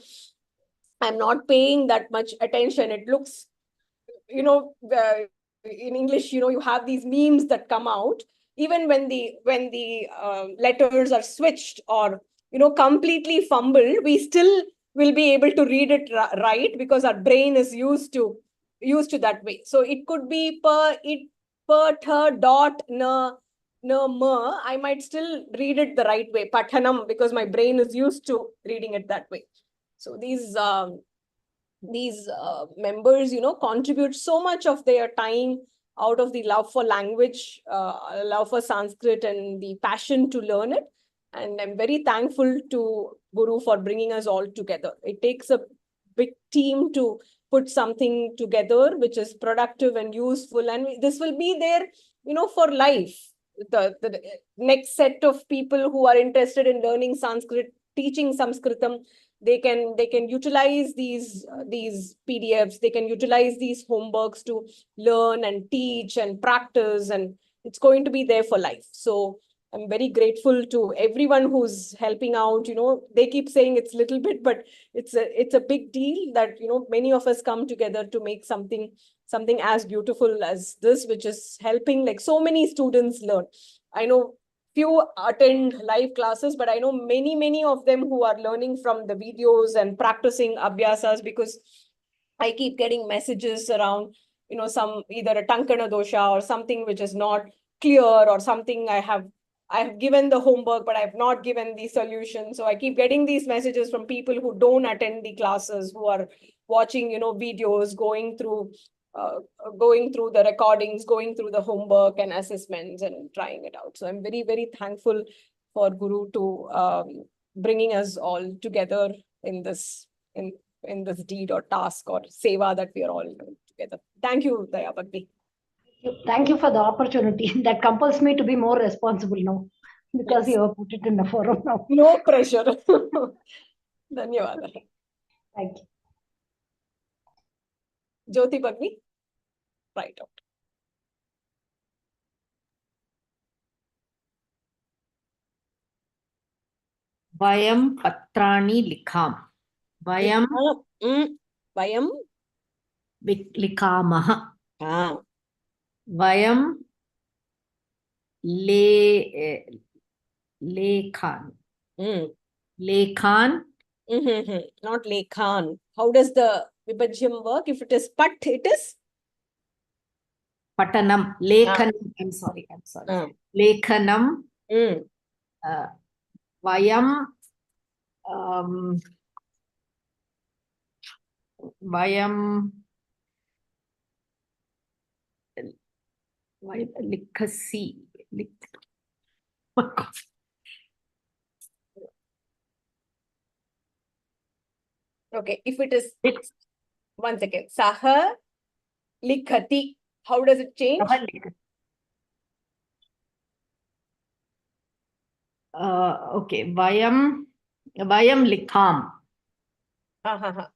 I'm not paying that much attention. It looks, in English, you have these memes that come out. Even when the letters are switched or, completely fumbled, we still will be able to read it right, because our brain is used to that way. So it could be per tha dot na ma. I might still read it the right way, pathanam, because my brain is used to reading it that way. So these members, contribute so much of their time out of the love for language, love for Sanskrit, and the passion to learn it. And I'm very thankful to Guru for bringing us all together. It takes a big team to put something together which is productive and useful. And this will be there, for life. The next set of people who are interested in learning Sanskrit, teaching Samskritam, they can utilize these PDFs, they can utilize these homeworks to learn and teach and practice, and it's going to be there for life. So I'm very grateful to everyone who's helping out. They keep saying it's little bit, but it's a big deal that, many of us come together to make something as beautiful as this, which is helping like so many students learn. I know few attend live classes, but I know many of them who are learning from the videos and practicing abhyasas, because I keep getting messages around, some either a tankana dosha or something which is not clear, or something I have given the homework, but I have not given the solution. So I keep getting these messages from people who don't attend the classes, who are watching, videos, going through the recordings, going through the homework and assessments and trying it out. So I'm very, very thankful for Guru to bringing us all together in this deed or task or seva that we are all doing together. Thank you, Daya Bhakti. Thank you for the opportunity. That compels me to be more responsible now, because Yes. you have put it in the forum now. No pressure. Dhanyawad. Thank you. Jyoti Bhagni, right out. Vayam patrani likham. Vayam likamaha. Vayam lekhan. Lekhan. Not lekhan. How does the Vibhajyam work? If it is pat, it is? Patanam. Lekhanam. I'm sorry. Lekhanam. Vayam. Vayam. Likhasi. Okay, if it is, one second. Saha likhati. How does it change? Okay, Vayam likham. Saha,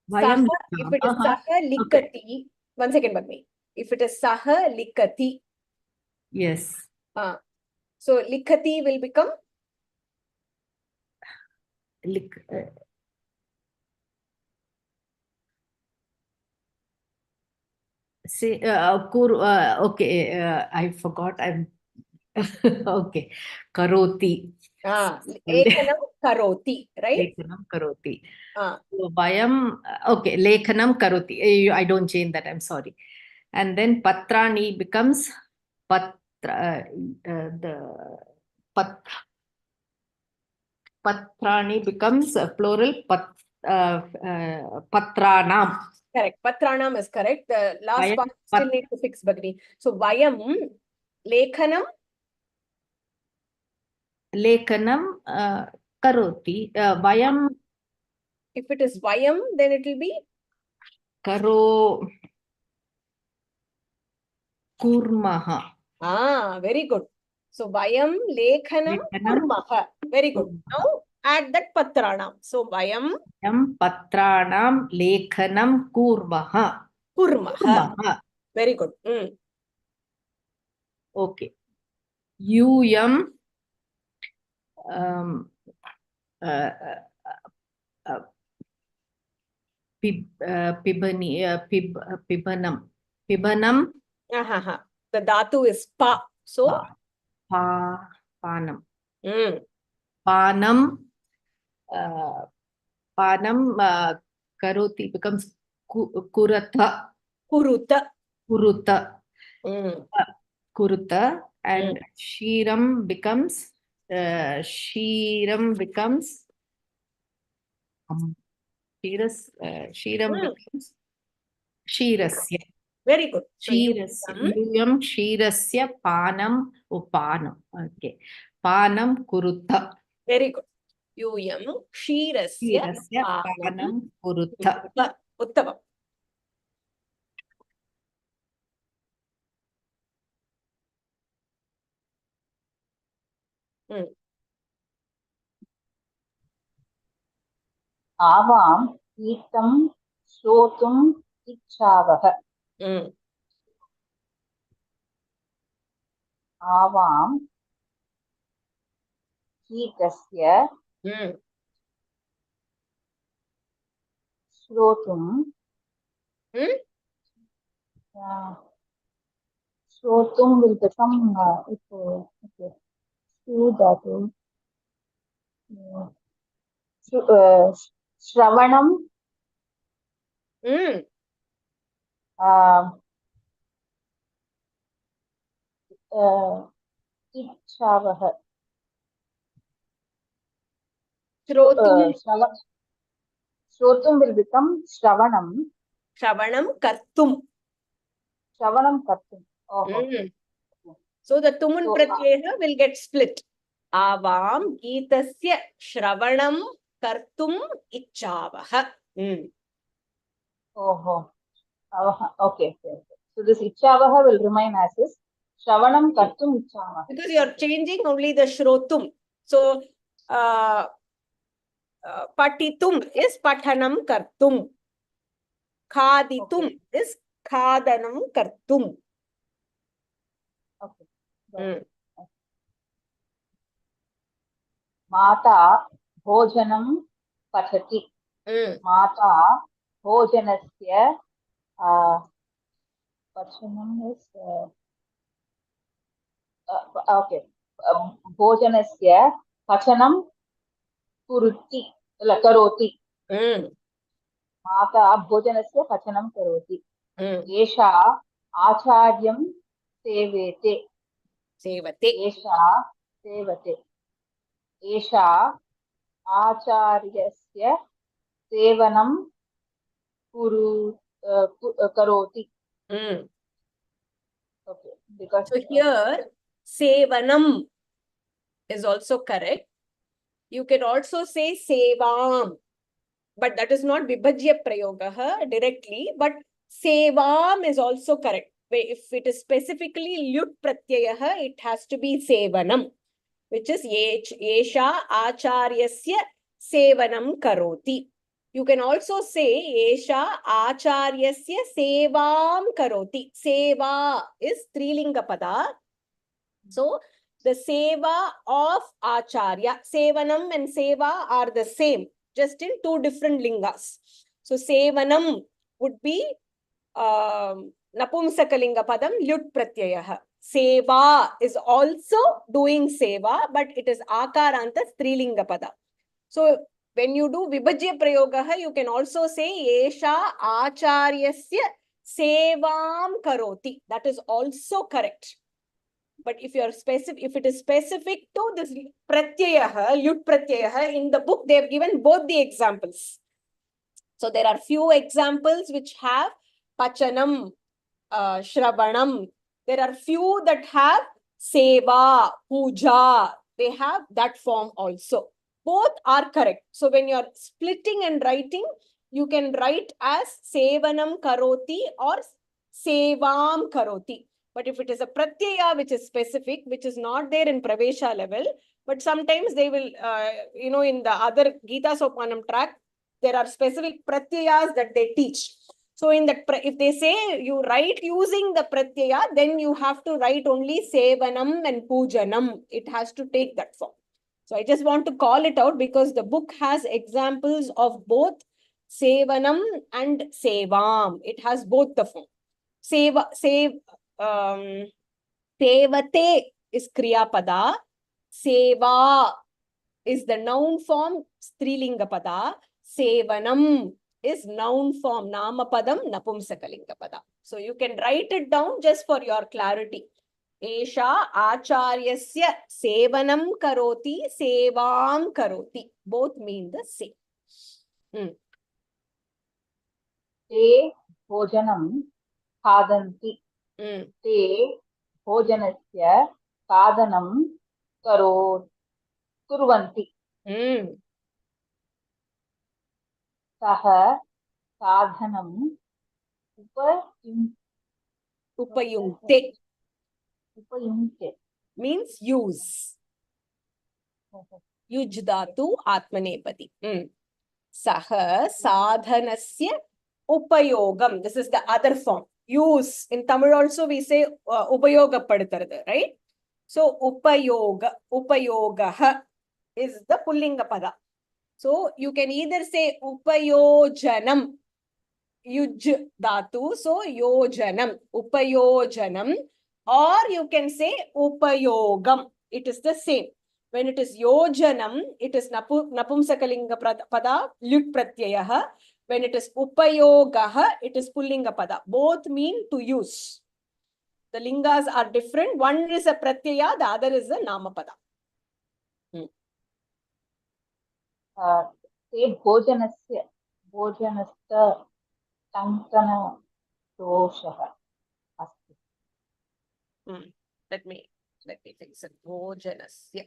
if it is saha likhati, one second, Bhagni. If it is saha likhati, Yes. So likhati will become Say, okay, I forgot. I'm okay. Karoti. lekhanam karoti, right? Lekhanam karoti. Ah. So vayam, okay, lekhanam karoti. I don't change that. I'm sorry. And then patrani becomes patrani becomes plural patranam. Correct. Patranam is correct. The last Vayam part still need to fix, Bhagini. So vayam lekhanam karoti. Vayam. If it is vayam, then it will be kurmaha. Very good. So vayam lekhanam kurmaha. Very good. Now add that patranam. So vayam patranam lekhanam kurmaha. Very good. Okay. Yum pibanam. The dhatu is pa. So panam. Panam karoti becomes kuruta. Kuruta. And Shiram becomes becomes Shirasya. Very good. Yum Shirasya panam upanam. Okay. Panam kuruta. Very good. Yum Shirasya panam kuruta. Uttama. आवां गीतं श्रोतुम् इच्छावः आवां गीतस्य श्रोतुम् श्रोतुम् will become dhatu. Shravanam Ichhavah. Shrotum will become Shravanam. Shravanam kartum. So the Tumun pratyaya will get split. Avam Geetasya Shravanam Kartum Ichhavah. Okay. So this Ichhavaha will remain as is. Shravanam Kartum Ichhavaha. Because you are changing only the Shrotum. So Patitum is Pathanam Kartum. Khaditum is Khadanam Kartum. Mata Bhojanam Pachati. Mata Bhojanasya Pachanam is Bhojanasya Pachanam Karoti. Mata Bhojanasya Pachanam Karoti. Esha Acharyam Sevate. Esha Sevate. Esha Acharyasya Sevanam Karoti. Because so here Sevanam is also correct. You can also say Sevam, but that is not Vibhajya Prayogaha directly, but Sevam is also correct. If it is specifically Lyut Pratyayaha, it has to be Sevanam, which is Esha Acharyasya Sevanam Karoti. You can also say Esha Acharyasya Sevam Karoti. Seva is Trilinga Pada. So the seva of acharya, sevanam and seva are the same, just in two different lingas. So sevanam would be napumsakalinga padam lyut pratyayah. Seva is also doing seva, but it is akaranta strilinga pada. So when you do vibhajya prayogaha, you can also say esha acharyasya sevam karoti. That is also correct. But if you are specific, if it is specific to this pratyayah, lyut pratyayah, in the book they have given both the examples. So there are few examples which have pachanam, shravanam. There are few that have seva, puja. They have that form also. Both are correct. So when you are splitting and writing, you can write as sevanam karoti or sevam karoti. But if it is a pratyaya which is specific, which is not there in Pravesha level, but sometimes they will, in the other Gita Sopanam track, there are specific pratyayas that they teach. So in that, if they say you write using the pratyaya, then you have to write only sevanam and pujanam. It has to take that form. So I just want to call it out because the book has examples of both sevanam and sevam. It has both the form. Sevate is kriya pada. Seva is the noun form, strilinga pada. Sevanam is noun form, namapadam, napumsakalinga pada. So you can write it down just for your clarity. Esha acharyasya sevanam karoti, sevam karoti. Both mean the same. Te bhojanam khadanti. Te bhojanasya khadanam kurvanti. Saha sadhanam upayunkte. Upayunkte Means use. Yuj dhatu atmanepati. Saha sadhanasya upayogam. This is the other form. Use. In Tamil also we say upayoga padutaradu, right? So upayogaha is the pullinga pada. So you can either say upayojanam, yuj dhatu, so yojanam, upayojanam, or you can say upayogam. It is the same. When it is yojanam, it is napumsakalinga pada, lyut pratyayah. When it is upayogaha, it is pullinga pada. Both mean to use. The lingas are different. One is a pratyaya, the other is a namapada. Te bhojanasta tankana doshaha asti. Let me fix it. Bhojanasya.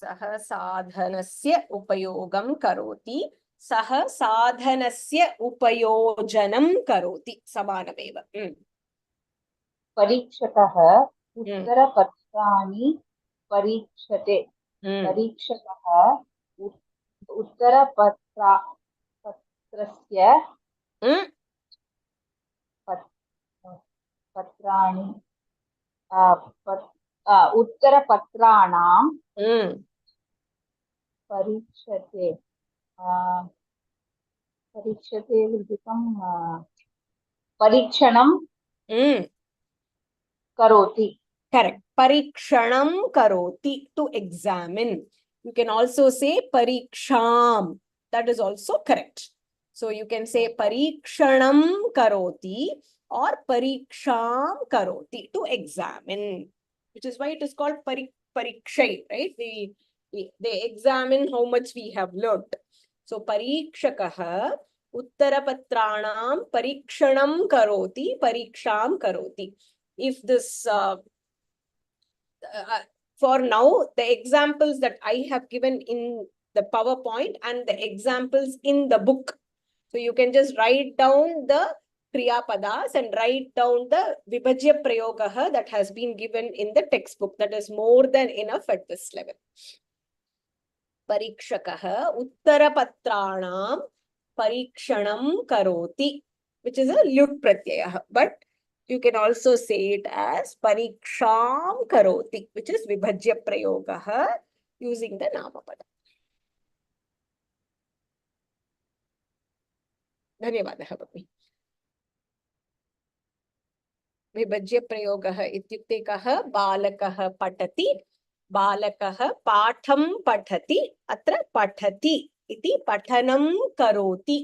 Saha sadhanasya upayogam karoti. Saha sadhanasya upayojanam karoti. Samanameva. Parikshakah uttarapatrani parikshate. Parikshakah uttarapatrasya patrani uttarapatranam parikshate. Parikshate will become parikshanam karoti. Correct. Parikshanam karoti, to examine. You can also say pariksham. That is also correct. So you can say parikshanam karoti or pariksham karoti, to examine. Which is why it is called parikshay, right? They examine how much we have learned. So parikshakah uttarapatranam parikshanam karoti, pariksham karoti. If this for now, the examples that I have given in the PowerPoint and the examples in the book. So you can just write down the Kriya Padas and write down the Vibhajya Prayogaha that has been given in the textbook. That is more than enough at this level. Parikshakah uttarapatrāṇāṁ parikṣaṇam karoti, which is a lyut pratyaya. But you can also say it as parikṣāṁ karoti, which is vibhajya prayogah using the namapada. धन्यवादः भगिनि. विभज्य प्रयोगः इत्युक्ते कः? बालकः पठति, बालकः पाठं पठति, अत्र पठति इति पठनं करोति.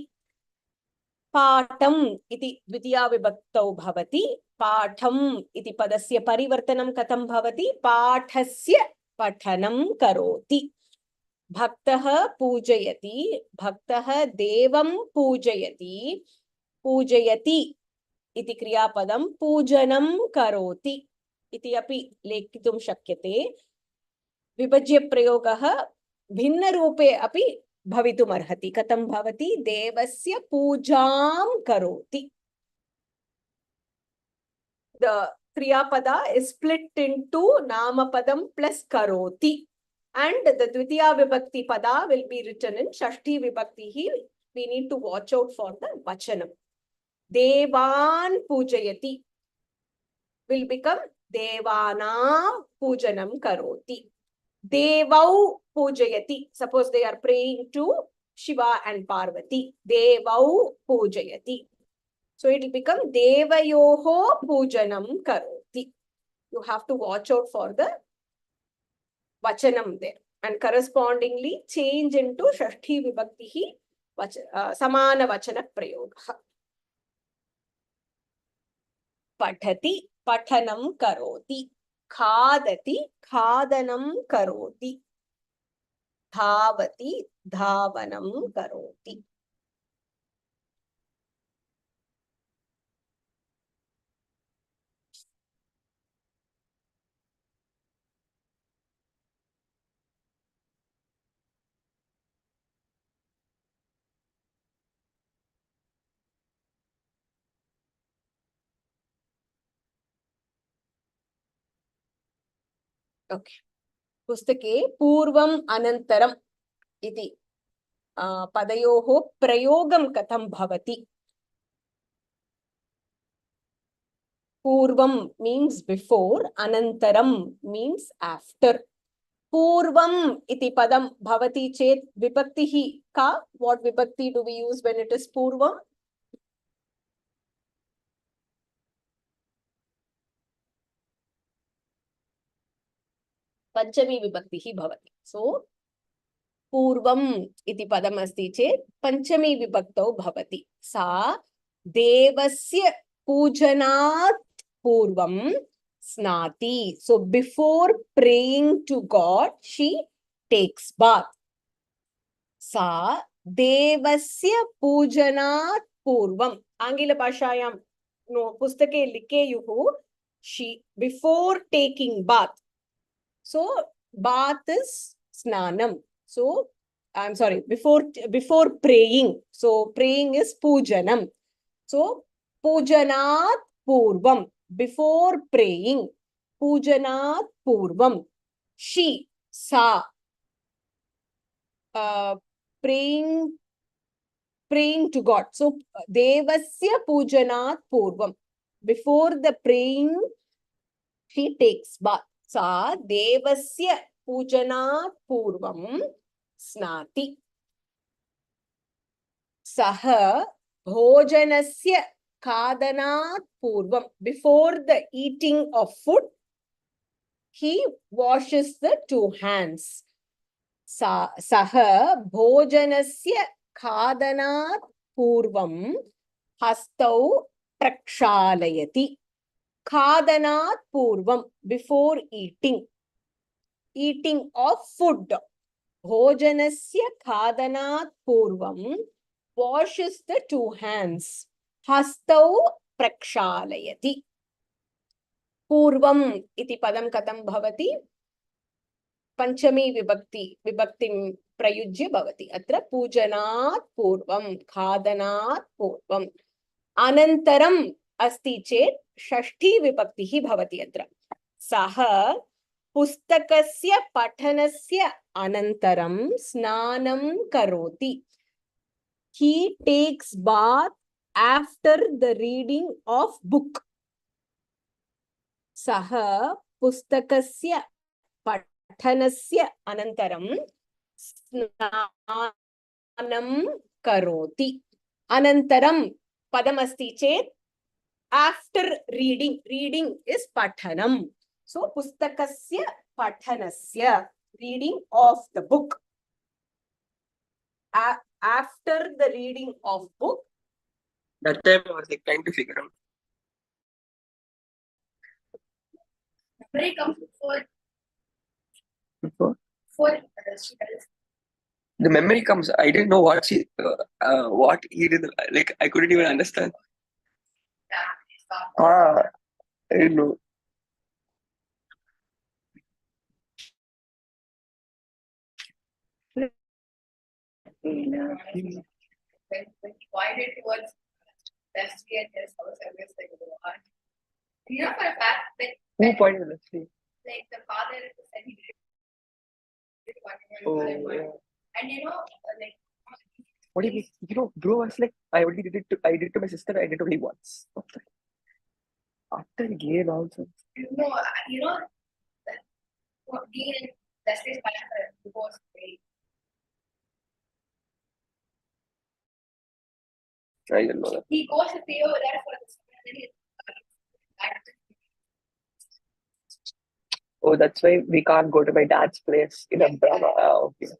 पाठम् इति द्वितीया विभक्तौ भवति. पाठम् इति पदस्य परिवर्तनं कथं भवति? पाठस्य पठनं करोति. भक्तः पूजयति, भक्तः देवं पूजयति, पूजयति इति क्रियापदं पूजनं करोति इति अपि लेखितुं शक्यते. विभज्य प्रयोगः भिन्नरूपे अपि भवितुमर्हति. कथं भवति? देवस्य पूजां करोति. The kriyapada is split into namapadam plus karoti, and the dvitiya vibhakti pada will be written in Shashthi vibhakti. We need to watch out for the vachanam. Devan pujayati will become Devanam pujanam karoti. Devau pujayati. Suppose they are praying to Shiva and Parvati. Devau pujayati. So it will become Devayoho pujanam karoti. You have to watch out for the vachanam there. And correspondingly change into Shashthi vibhakti samana vachana prayoga. Pathati pathanam karoti. Khadati khadanam karoti. Dhavati dhavanam karoti. Okay. पुस्तके पूर्वम् अनन्तरम् इति पदयोः प्रयोगं कथं भवति? Purvam means before, Anantaram means after. Purvam iti padam bhavati chet vibhaktihi ka. What vibhakti do we use when it is Purvam? Panchami vibhaktihi bhavati. So, Purvam iti padam asti chet Panchami vibhaktau bhavati. Sa devasya pujanat Purvam snati. So before praying to God, she takes bath. Sa devasya pujanat Purvam. Angila bhashayam no pustake likeyuhu. She before taking bath. So bath is snanam. So I'm sorry, before praying. So praying is pujanam. So pujanat Purvam. Before praying, pujanat Purvam, she, sa, praying to God. So, devasya pujanat Purvam. Before the praying, she takes bath. Sa, devasya pujanat Purvam, snati. Saha, bhojanasya Khadanat Purvam. Before the eating of food, he washes the two hands. Saha bhojanasya khadanat purvam hastau prakshalayati. Khadanat purvam, before eating. Eating of food. Bhojanasya khadanat purvam, washes the two hands. Hastau prakshalayati. Purvam iti padam katam bhavati? Panchami vibhaktim prayujya bhavati. Atra pujanat purvam, khadanat purvam. Anantaram asti chet Shashthi vibhaktihi bhavati atra. Saha Pustakasya patanasya anantaram snanam karoti. He takes bath after the reading of book. Saha pustakasya patanasya anantaram snanam karoti. Anantaram padamasti chet after reading. Reading is pathanam. So pustakasya pathanasya, reading of the book. After the reading of book. That time I was like trying to figure out. Memory comes before The memory comes. I didn't know what he did. Like I couldn't even understand. I didn't know. when you pointed towards Shashthi and his house, I was like, what? You know, for a fact, like, Who pointed at Shashthi? like the father said he did Oh, yeah. and you know, like, What do you mean? You know, bro was like, I did it to my sister. I did it only once. After again also. you know, that what Dean and Leslie's parents are divorced, right? I didn't know that. He goes to pay over there for this, and then he Oh, that's why we can't go to my dad's place in Umbrella. Oh, okay.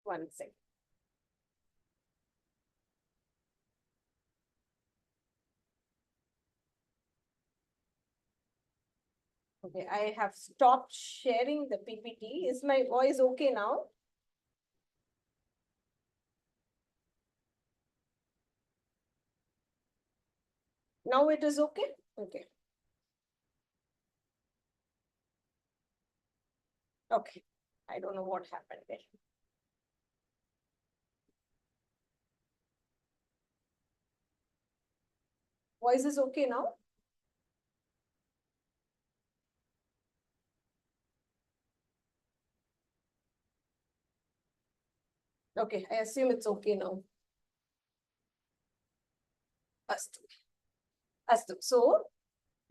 One second. Okay, I have stopped sharing the PPT. Is my voice okay now? Now it is okay? Okay. Okay. I don't know what happened there. Voice is okay now? Okay, I assume it's okay now. Astu. So,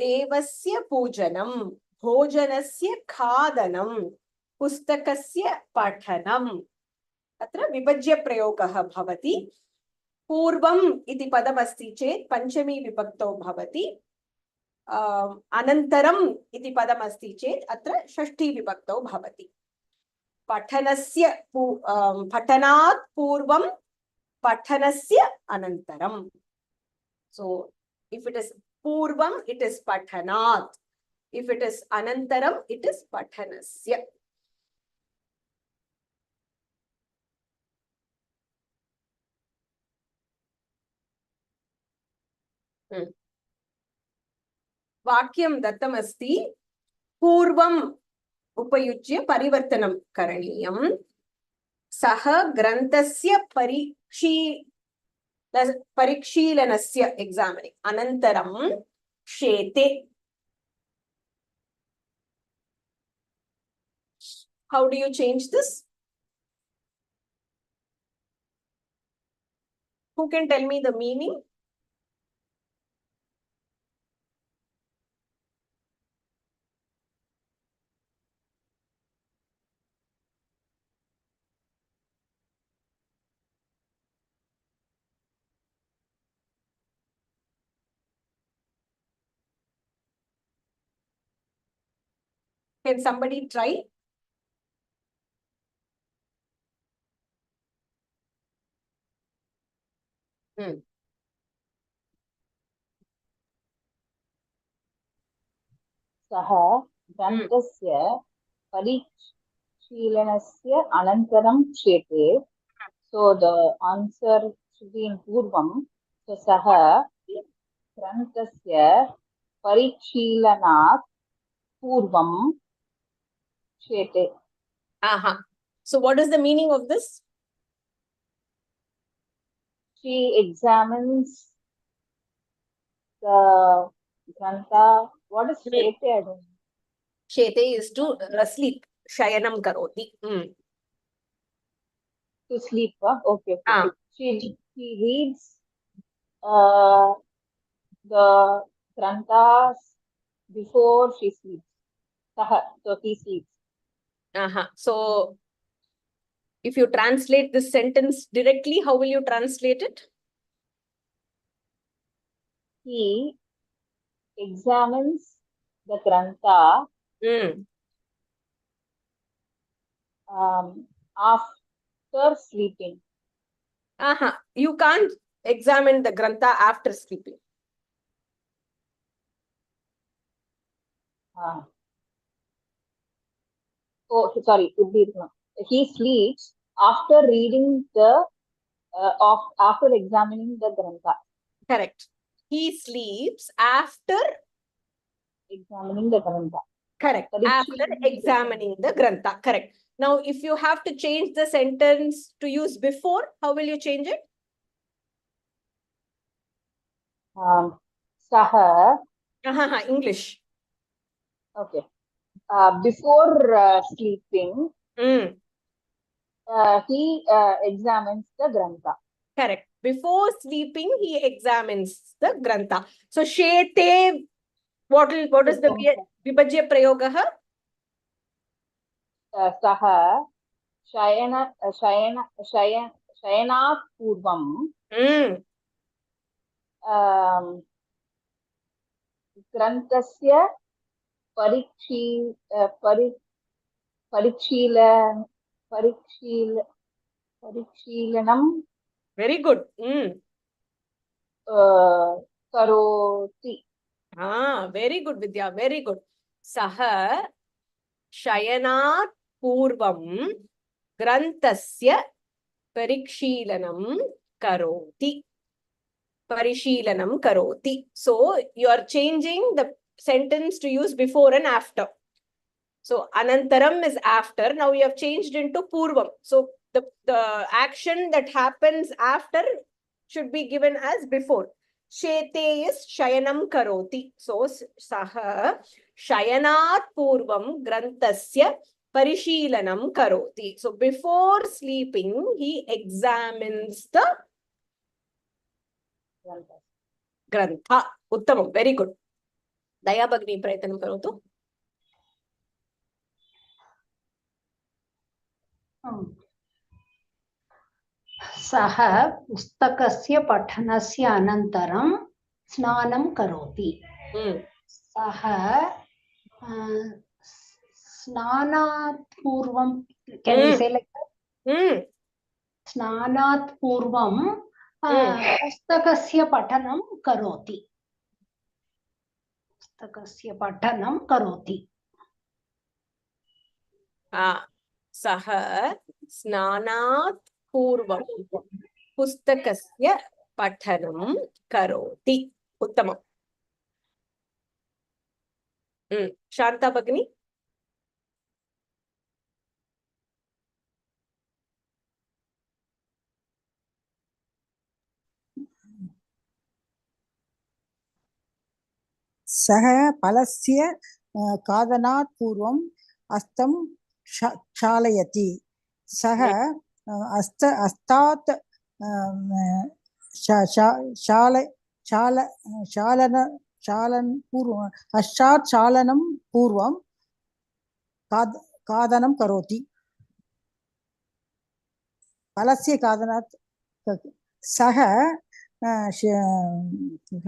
Devasya Pujanam, Bhojanasya Khadanam, Pustakasya Pathanam. Atra Vibhajya Prayogaha Bhavati. Purvam iti padamasti chet Panchami Vibhakto Bhavati. Anantaram iti padamasti chet atra Shashthi Vibhakto Bhavati. Pathanasya Pathanat Purvam Pathanasya Anantaram. So, if it is Purvam, it is Pathanat. If it is Anantaram, it is Pathanasya. Vakyam dattam asti. Purvam upayujya parivartanam karaniyam. Saha grantasya parikshilanasya examining. Anantaram shete. How do you change this? Who can tell me the meaning? Can somebody try? Saha ग्रन्थस्य परिशीलनस्य अनन्तरं क्षेते. So the answer should be in पूर्वं. So सः ग्रन्थस्य परिशीलनात् पूर्वं क्षेते. Aha. So what is the meaning of this? She examines the grantha. What is shete? I don't know. Shete is to sleep. Shayanam karoti. To sleep. Okay. Ah. She reads the granthas before she sleeps. So he sleeps. So if you translate this sentence directly, how will you translate it? He examines the grantha after sleeping. You can't examine the grantha after sleeping. Oh, sorry. He sleeps after reading the after examining the grantha. Correct. He sleeps after examining the grantha. Correct. After examining the grantha. Correct. Now, if you have to change the sentence to use before, how will you change it? Saha. English. Okay. Before sleeping, he examines the grantha. Correct. Before sleeping, he examines the grantha. So, shete, what is the Vibhajya prayogaha? Saha shayanat purvam granthasya parikshilanam. Very good. Karoti. Very good, Vidya. Very good. Saha shayanat purvam granthasya parikshilanam karoti. Parishilanam karoti. So, you are changing the sentence to use before and after. So, anantaram is after. Now, you have changed into purvam. So, the action that happens after should be given as before. Shete is shayanam karoti. So, saha shayanat purvam granthasya parishilanam karoti. So, before sleeping, he examines the grantha. Uttamam. Very good. Daya Bhagini prayatanam karotu. सः पुस्तकस्य पठनस्य अनन्तरं स्नानं करोति. सः स्नानात् पूर्वं, can we say like that? स्नानात् पूर्वं पुस्तकस्य पठनं करोति. पुस्तकस्य पठनं करोति. सः स्नानात् पूर्वं पुस्तकस्य पठनं करोति. उत्तमम्. शान्ता भगिनी. सः फलस्य खादनात् पूर्वं हस्तं क्षालयति. सः हस्तात् क्षालनं पूर्वं खादनं करोति. फलस्य खादनात् सः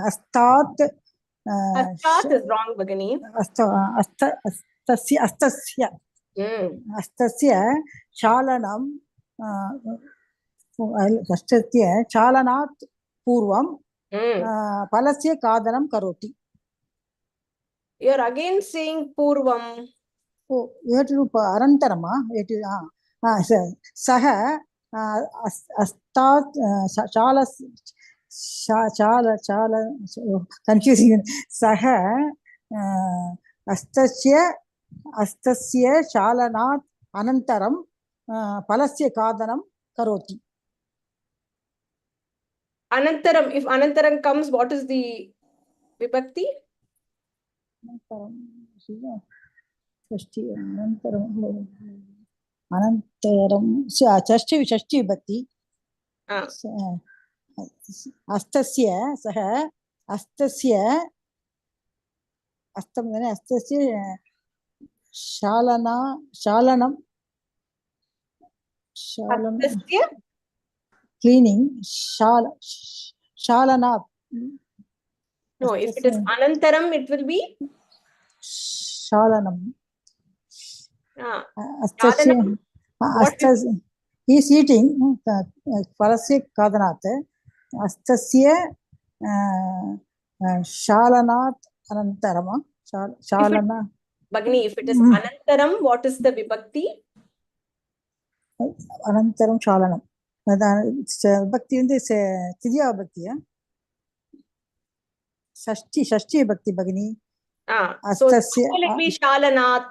हस्तात् is wrong, Bhagini. हस्तस्य चालनात् पूर्वं फलस्य खादनं करोति. You're again saying Purvam. Oh, you have to do Arantarama. Saha Astat Chala confusing. Saha Astasya Chalanat Anantaram Palasya Kadanam Karoti. Anantaram. If Anantaram comes, what is the Vibhakti? Shashthi Anantaram Shashthi Vibhakti. Astasya Saha Astasya Astasya Shalanam Astasya? Cleaning Shalanat. No, if it is Anantaram, it will be Shalanam. Shalanam. He is eating Palasya Kadanat. Astasya Shalanat Anantarama. Shalana. Bhagini, if it is Anantaram, what is the Vibhakti? Anantaram Shalanam. Bhakti is Tidiya Bhakti. Shashthi Bhakti Bhagini. So will it be Shalanat?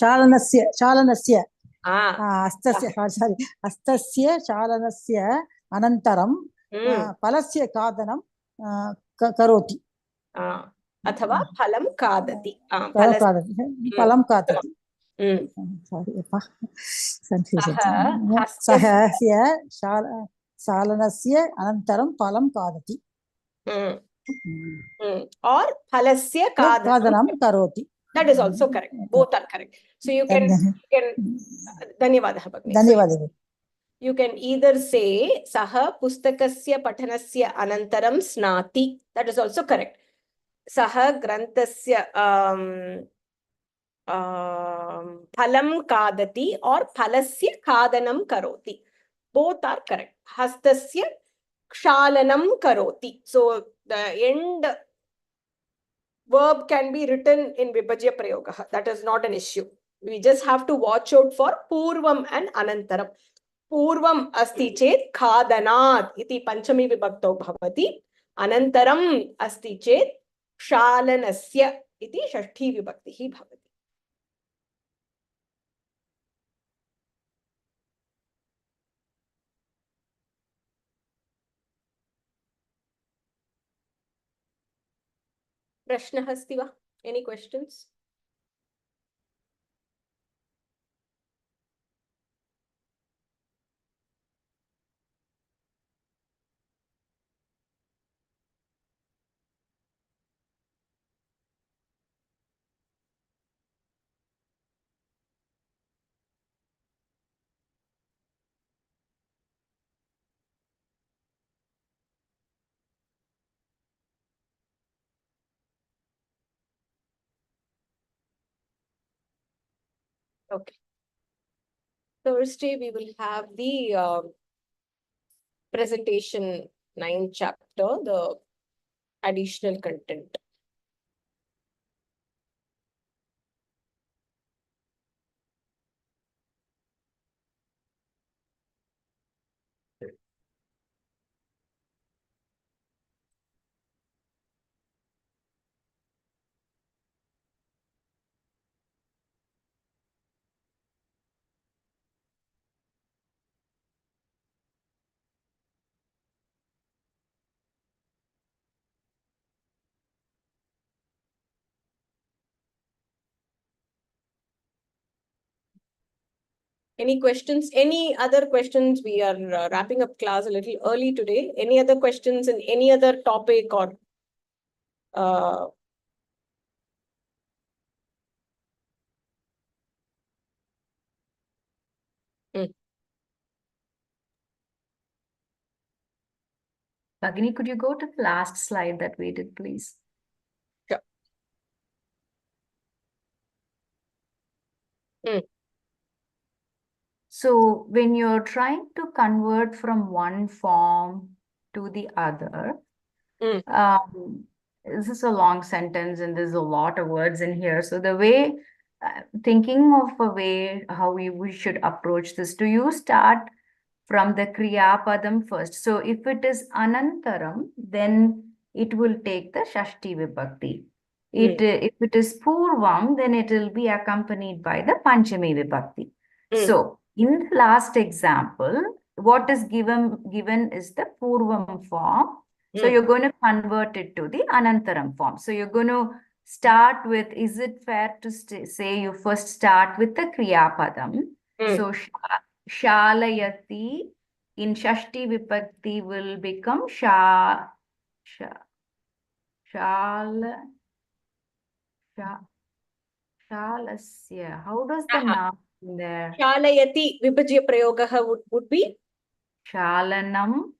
Shalanasya. Astasya Shalanasya Anantaram Palasya Kadanam Karoti. Athava Phalam Kadati. Phalam Kadati. Sorry, confusion. Sahasya Shalanasya Anantaram Phalam Kadati. Or Phalasya Kadanam Karoti. That is also correct. Both are correct. So you can Dhanyavadaha Bhagini. You can either say Saha Pustakasya Patanasya Anantaram Snati. That is also correct. Saha Grantasya Phalam Kadati or Phalasya Kadanam Karoti. Both are correct. Hastasya Kshalanam Karoti. So the end verb can be written in Vibhajya Prayogaha. That is not an issue. We just have to watch out for Purvam and Anantaram. Purvam asti chet Khadanat iti Panchami Vibhakto bhavati. Anantaram asti chet Kshalanasya iti Shashthi Vibhakti bhavati. Prashna asti va? Any questions? Okay. Thursday we will have the presentation 9 chapter, the additional content. Any questions? Any other questions? We are wrapping up class a little early today. Any other questions in any other topic or Bhagini, could you go to the last slide that we did, please? Sure. So when you're trying to convert from one form to the other, this is a long sentence and there's a lot of words in here. So the way, thinking of a way how we should approach this, do you start from the Kriya Padam first? So if it is Anantaram, then it will take the Shashti Vibhakti. If it is Purvam, then it will be accompanied by the Panchami Vibhakti. So in the last example, what is given is the Purvam form. So you're going to convert it to the Anantaram form. So you're going to start with, is it fair to say you first start with the Kriya Padam? So Shalayati in Shashti Vibhakti will become Shalasya. How does the noun in there? Shalayati Vibhajya Prayogaha would be Shalanam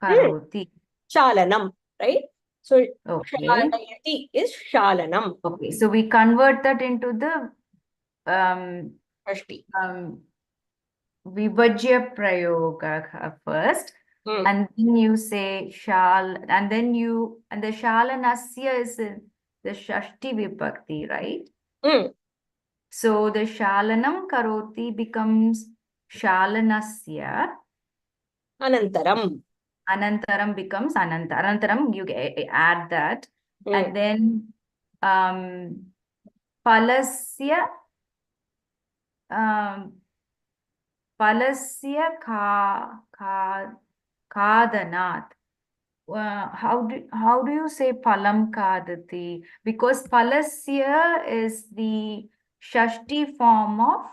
Karoti. Shalanam, right? So Okay. Shalayati is Shalanam. Okay, so we convert that into the Shashti. Vibhajya Prayoga first, and then you say Shal, and then the Shalanasya is in the Shashti Vibhakti, right? So the Shalanam Karoti becomes Shalanasya. Anantaram. Anantaram becomes Anantaram, you add that. And then Palasya Kadanat. How do you say Palam Kadati? Because Palasya is the Shashti form of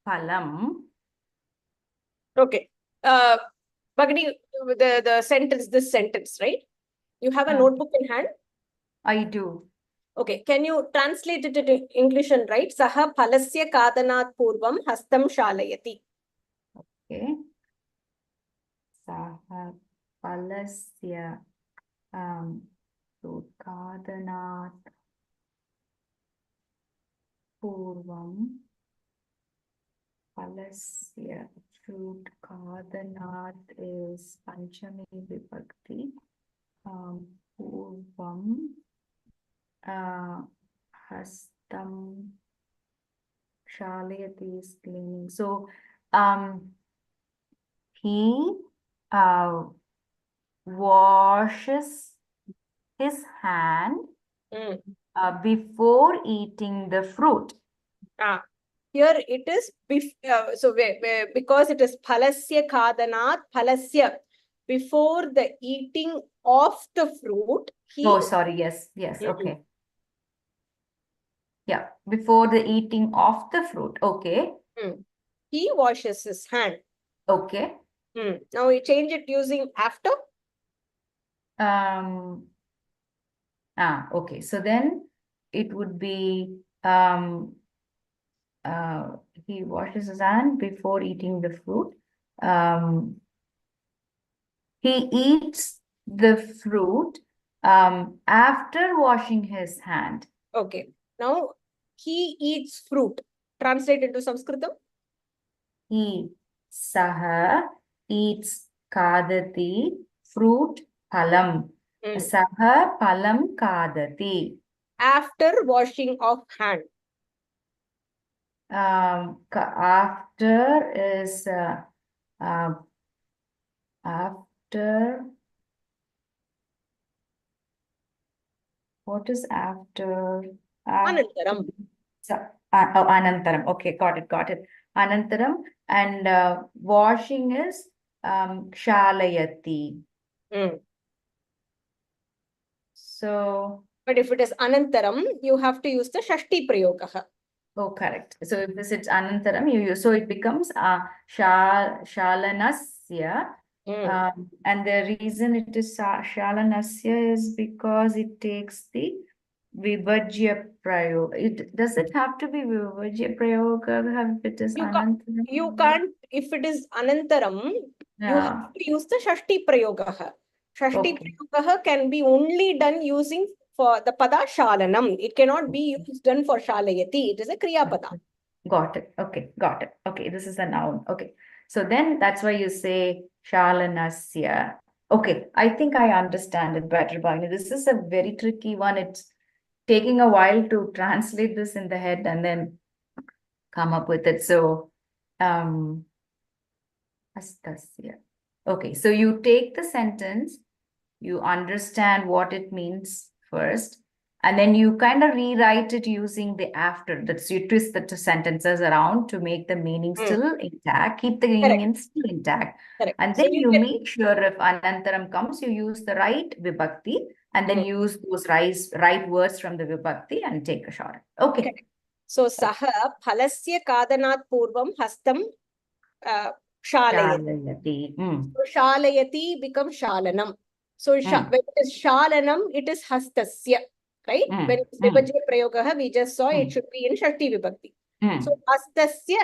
Palam. Okay. Bhagini, the sentence, this sentence, right? You have a notebook in hand? I do. Okay. Can you translate it into English and write? Saha Palasya Kadanat Purvam Hastam Shalayati. Okay. Saha Palasya Kadanat Purvam Palasya Fruit Kadanat is Panchami Vibhakti. Purvam Hastam Shalayati is cleaning. So he washes his hand before eating the fruit. Here it is, because it is Palasya Kadanat, Palasya, before the eating of the fruit. Oh, sorry. Yes. Okay. Yeah, before the eating of the fruit. Okay. He washes his hand. Okay. Now we change it using after. Okay. So then it would be he washes his hand before eating the fruit. He eats the fruit after washing his hand. Okay. Now he eats fruit. Translate into Samskritam. He Saha eats Kadati fruit Palam. Saha Palam Kadati. After washing of hand. After is after. What is after? Anantaram. Anantaram. Okay, got it. Anantaram, and washing is Shalayati. So, but if it is Anantaram, you have to use the Shashti Prayogaha. Oh, correct. So if it's Anantaram, you use, so it becomes Shalanasya. And the reason it is Shalanasya is because it takes the Vibhajya Prayoga. Does it have to be Vibhajya Prayoga if it is Anantaram? You can't, if it is Anantaram, you have to use the Shashti Prayogaha. Shashti Prayogaha can be only done using for the Pada Shalanam. It cannot be done for Shalayati. It is a Kriya Pada. Got it. Okay, got it. Okay, this is a noun. Okay. So then that's why you say Shalanasya. Okay, I think I understand it better, Bhavani. This is a very tricky one. It's taking a while to translate this in the head and then come up with it. So, Astasya. Okay, so you take the sentence, you understand what it means first, and then you kind of rewrite it using the after. That's you twist the two sentences around to make the meaning still intact, keep the meaning still intact. Correct. And So then you you can- make sure if anantaram comes, you use the right vibhakti and then use those right words from the vibhakti and take a shot. Okay. Correct. So saha phalasya kadanat purvam hastam shalayati. Shalayati. So shalayati becomes shalanam. So when it is shalanam, it is hastasya, right? When it's Vibhajya prayogaha, we just saw it should be in Shashthi Vibhakti. So hastasya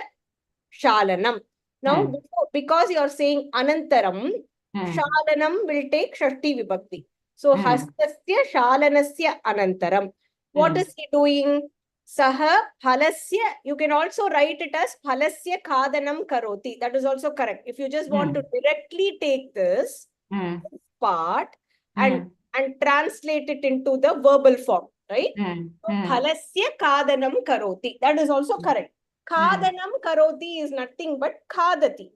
shalanam. Now, because you are saying anantaram, shalanam will take Shashthi Vibhakti. So hastasya shalanasya anantaram. What is he doing? Saha phalasya, you can also write it as phalasya khadanam karoti. That is also correct. If you just want to directly take this part and translate it into the verbal form, right? So, phalasya khadanam karoti. That is also correct. Khadanam karoti is nothing but khadati.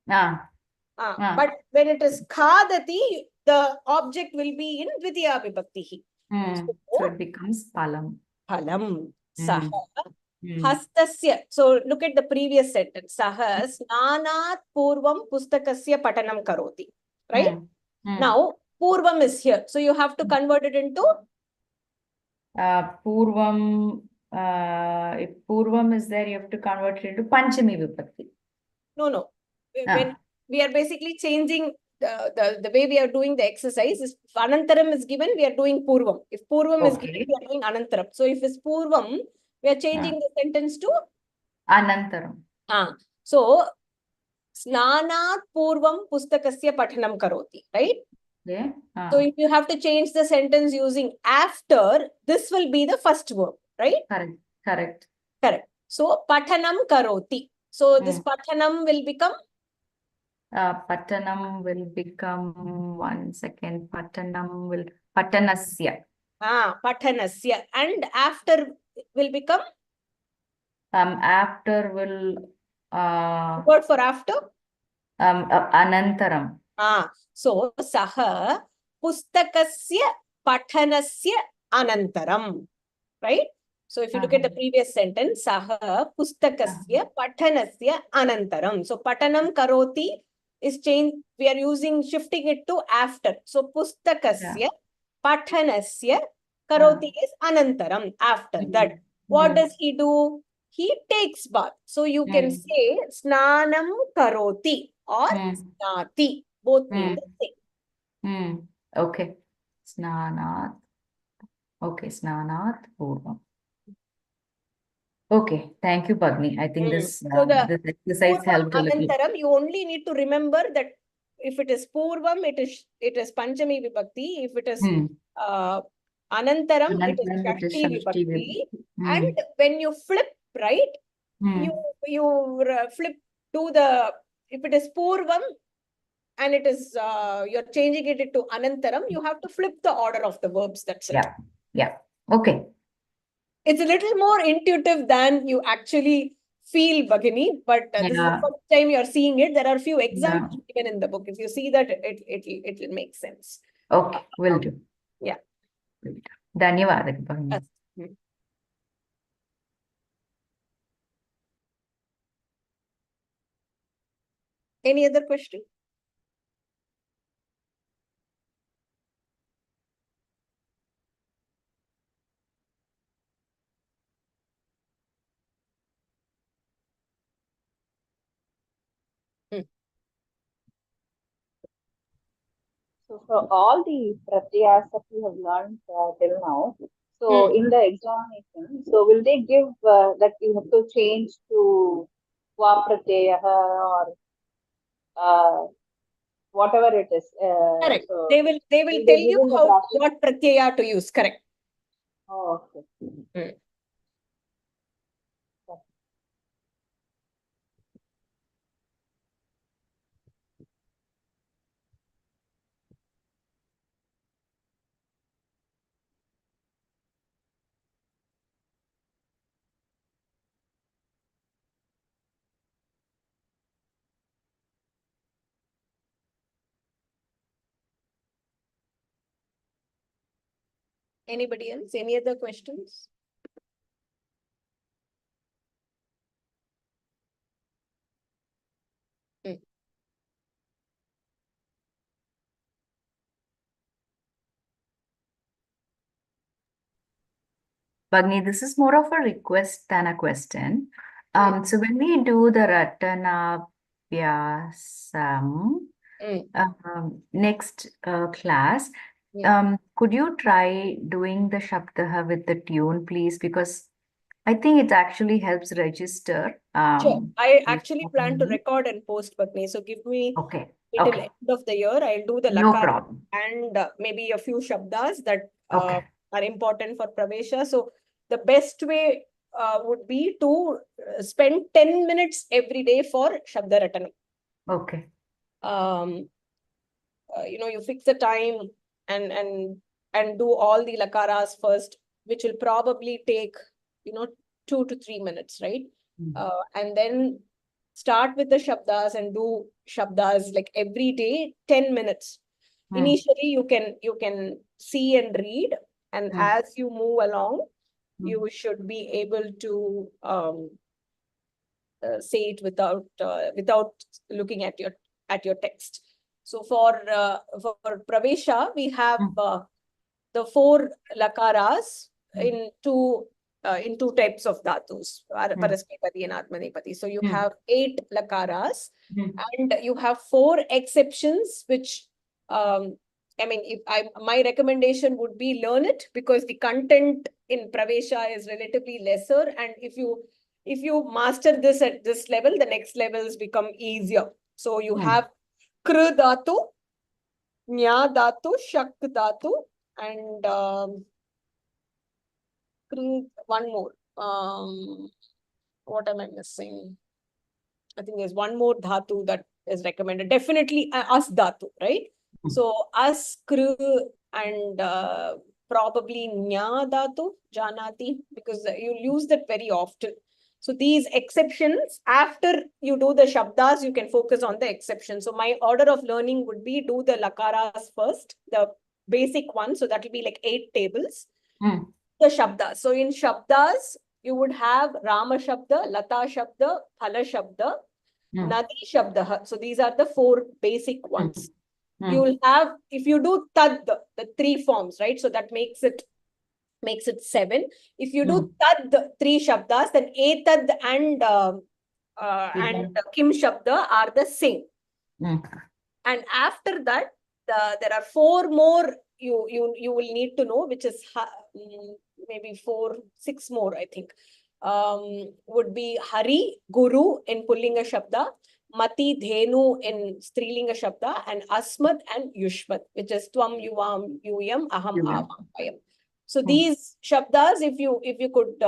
But when it is khadati, the object will be in dvitiya vibhakti. So it becomes palam. Phalam. Saha. Hastasya. So look at the previous sentence. Saha snanat purvam pustakasya patanam karoti. Right? Now, purvam is here. So you have to convert it into? Purvam. If purvam is there, you have to convert it into panchami vibhakti. No. When we are basically changing the way we are doing the exercise, if anantaram is given, we are doing purvam. If purvam is given, we are doing anantaram. So if it's purvam, we are changing the sentence to? Anantaram. So, snanat purvam pustakasya pathanam karoti, right? Okay. So if you have to change the sentence using after, this will be the first verb, right? Correct. So, pathanam karoti. So this pathanam will become? Patanam will become, one second, patanam will, patanasya. Patanasya. And after will become? After will, word for after? Anantaram. So, saha pustakasya pathanasya anantaram. Right? So if you look at the previous sentence, saha pustakasya pathanasya anantaram. So patanam karoti is changed. We are shifting it to after. So pustakasya pathanasya karoti is anantaram. After that, what does he do? He takes bath. So you can say snanam karoti or snati. Both mean the same. Okay. Snanat. Okay, snanat purvam. Okay, thank you, Bhagni. I think this exercise helped a little. Anantaram, you only need to remember that if it is purvam, it is panchami vibhakti. If it is anantaram, it is shashti vibhakti. And when you flip, right, you flip to the, if it is purvam and it is, you're changing it to anantaram, you have to flip the order of the verbs. That's it. Yeah. Okay. It's a little more intuitive than you actually feel, Bhagini, but this is the first time you're seeing it. There are a few examples given in the book. If you see that, it will make sense. Okay, will do. Yeah. Dhanyawad, Bhagini. Any other question? So for all the pratyayas that we have learned till now, so in the examination, so will they give that you have to change to va pratyaya or whatever it is? Correct. So They will tell you what pratyaya to use. Correct. Oh, okay. Anybody else? Any other questions? Bagni, this is more of a request than a question. So when we do the Ratana Vyasam next class, could you try doing the Shabdaha with the tune, please? Because I think it actually helps register. Sure. I actually plan to record and post, Bhagni. So give me till end of the year. I'll do the No lakara problem. and maybe a few shabdas that Okay. are important for Pravesha. So the best way would be to spend 10 minutes every day for Shabda Ratanam. Okay. You fix the time and do all the lakaras first, which will probably take 2 to 3 minutes, right? And then start with the shabdas and do shabdas like every day 10 minutes. Initially you can see and read, and as you move along you should be able to say it without looking at your text. So for Pravesha, we have the 4 lakaras in two types of dhatus, Paraspati and Atmanepati. So you have 8 lakaras, and you have 4 exceptions, which my recommendation would be learn it, because the content in Pravesha is relatively lesser, and if you master this at this level, the next levels become easier. So you have Kr Dhatu, Nya Dhatu, Shak Dhatu, and one more. What am I missing? I think there's one more Dhatu that is recommended. Definitely As Dhatu, right? So As, Kr, and probably Nya Dhatu, Janati, because you use that very often. So these exceptions, after you do the shabdas, you can focus on the exceptions. So my order of learning would be do the lakaras first, the basic one. So that will be like 8 tables. The shabdas. So in shabdas, you would have Rama Shabda, Lata Shabda, Phala Shabda, Nadi Shabda. So these are the 4 basic ones. You will have, if you do Tad, the 3 forms, right? So that makes it 7. If you do Tad 3 shabdas, then Etad and Kim Shabda are the same. And after that, there are 4 more you will need to know, which is maybe 6 more, I think. Would be Hari, Guru in Pullinga Shabda, Mati, Dhenu in Strilinga Shabda, and Asmat and Yushmat, which is Tvam, Yuvam, Yuyam, Aham, Avam, Ayam. So these shabdas, if you could,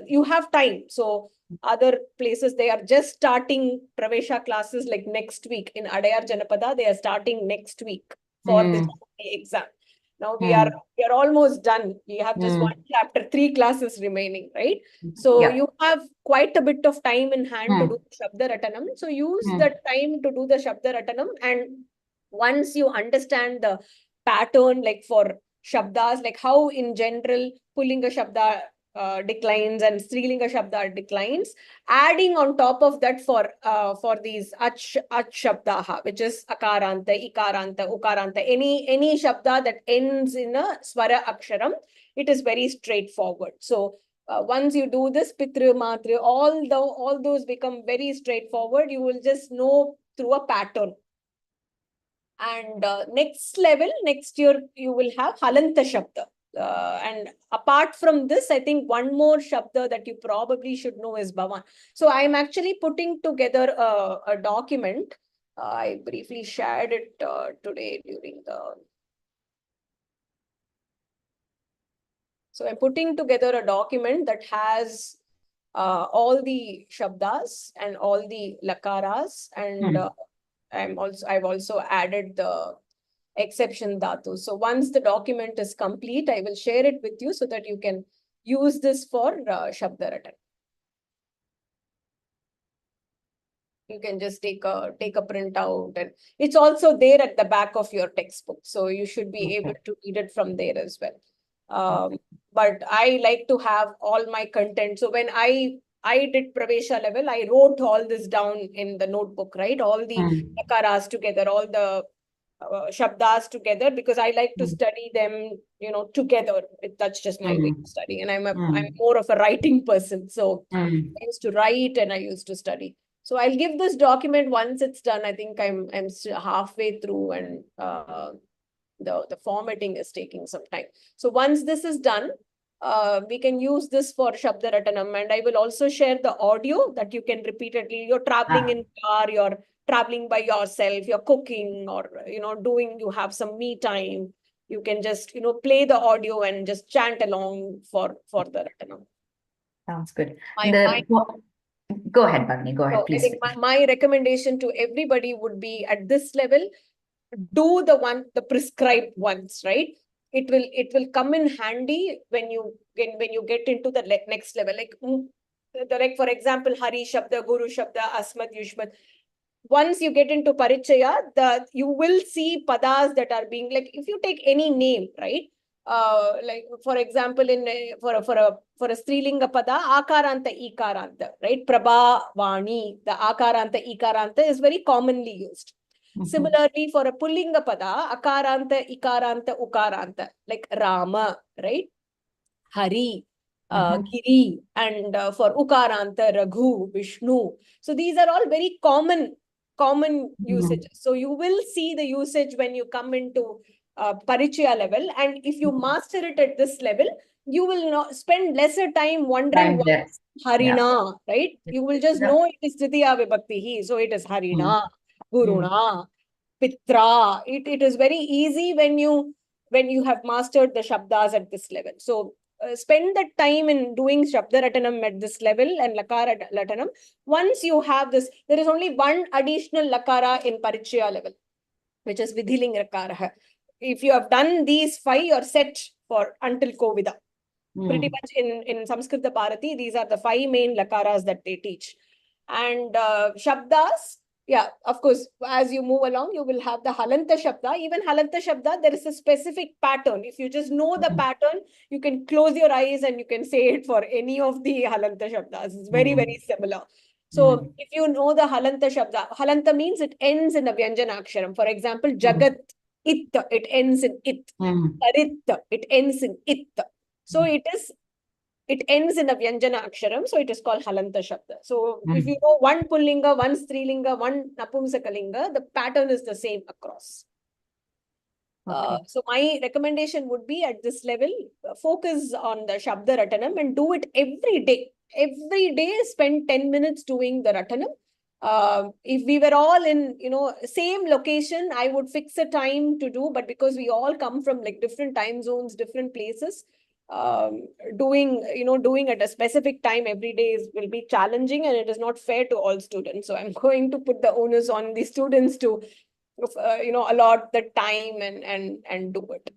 you have time. So other places, they are just starting Pravesha classes like next week. In Adayar Janapada, they are starting next week for this exam. Now we are almost done. We have just 1 chapter, 3 classes remaining, right? So you have quite a bit of time in hand to do Shabda Ratanam. So use that time to do the Shabda Ratanam. And once you understand the pattern, like for Shabdas, like how in general Pullinga Shabda declines and Strilinga Shabda declines, adding on top of that for these Ach Shabdaha, which is Akaranta, Ikaranta, Ukaranta, any Shabda that ends in a Swara Aksharam, it is very straightforward. So once you do this, Pitra, Matra, all those become very straightforward. You will just know through a pattern. And next year, you will have Halanta Shabda. And apart from this, I think one more Shabda that you probably should know is Bhavan. So I'm actually putting together a document. I briefly shared it today during the... So I'm putting together a document that has all the Shabdas and all the Lakaras, and I've also added the exception dhatu. So once the document is complete, I will share it with you so that you can use this for Shabda Ratan. You can just take a printout, and it's also there at the back of your textbook. So you should be able to read it from there as well. But I like to have all my content. So when I did Pravesha level, I wrote all this down in the notebook, right? All the lakaras together, all the shabdas together, because I like to study them, together. That's just my way to study. And I'm more of a writing person. So I used to write and I used to study. So I'll give this document once it's done. I think I'm still halfway through, and the formatting is taking some time. So once this is done, we can use this for Shabda Ratanam, and I will also share the audio that you can repeatedly. You're traveling in car, you're traveling by yourself, you're cooking, or you have some me time. You can just play the audio and just chant along for the Ratanam. Sounds good. Go ahead, Bharati. Go ahead, so please. I think my recommendation to everybody would be, at this level, do the prescribed ones, right? It will come in handy when you get into the next level. Like for example, Hari Shabda, Guru Shabda, Asmat, Yushmat. Once you get into Parichaya, you will see padas that are being, like, if you take any name, right? Like for example, for a Strilinga pada, Akaranta, Ikaranta, right? Prabha, Vani, the Akaranta, Ikaranta is very commonly used. Similarly, for a Pullinga pada, Akaranta, Ikaranta, Ukaranta, like Rama, right? Hari, Giri, and for Ukaranta, Raghu, Vishnu. So these are all very common usages. So you will see the usage when you come into Parichaya level, and if you master it at this level, you will not spend lesser time wondering what is Harina, right? You will just know it is Tritiya Vibhakti, so it is Harina, Guruna, Pitra. It is very easy when you have mastered the Shabdas at this level. So spend that time in doing Shabda Ratanam at this level and Lakara Ratanam. Once you have this, there is only one additional Lakara in Parichaya level, which is Vidhiling Rakara. If you have done these 5, you're set for until Kovida. Pretty much in Samskrita Bharati, these are the 5 main Lakaras that they teach. And Shabdas, yeah, of course, as you move along, you will have the Halanta Shabda. Even Halanta Shabda, there is a specific pattern. If you just know the pattern, you can close your eyes and you can say it for any of the Halanta Shabdas. It's very, very similar. So if you know the Halanta Shabda, Halanta means it ends in a Vyanjana Aksharam. For example, Jagat, It, it ends in It. Tarit, it ends in It. So it ends in a Vyanjana Aksharam, so it is called Halanta Shabda. So if you know one Pullinga, one Strilinga, one Napumsakalinga, the pattern is the same across. So my recommendation would be, at this level, focus on the Shabda Ratanam and do it every day. Every day, spend 10 minutes doing the Ratanam. If we were all in, same location, I would fix a time to do, but because we all come from like different time zones, different places, doing at a specific time every day will be challenging, and it is not fair to all students. So I'm going to put the onus on the students to allot the time and do it.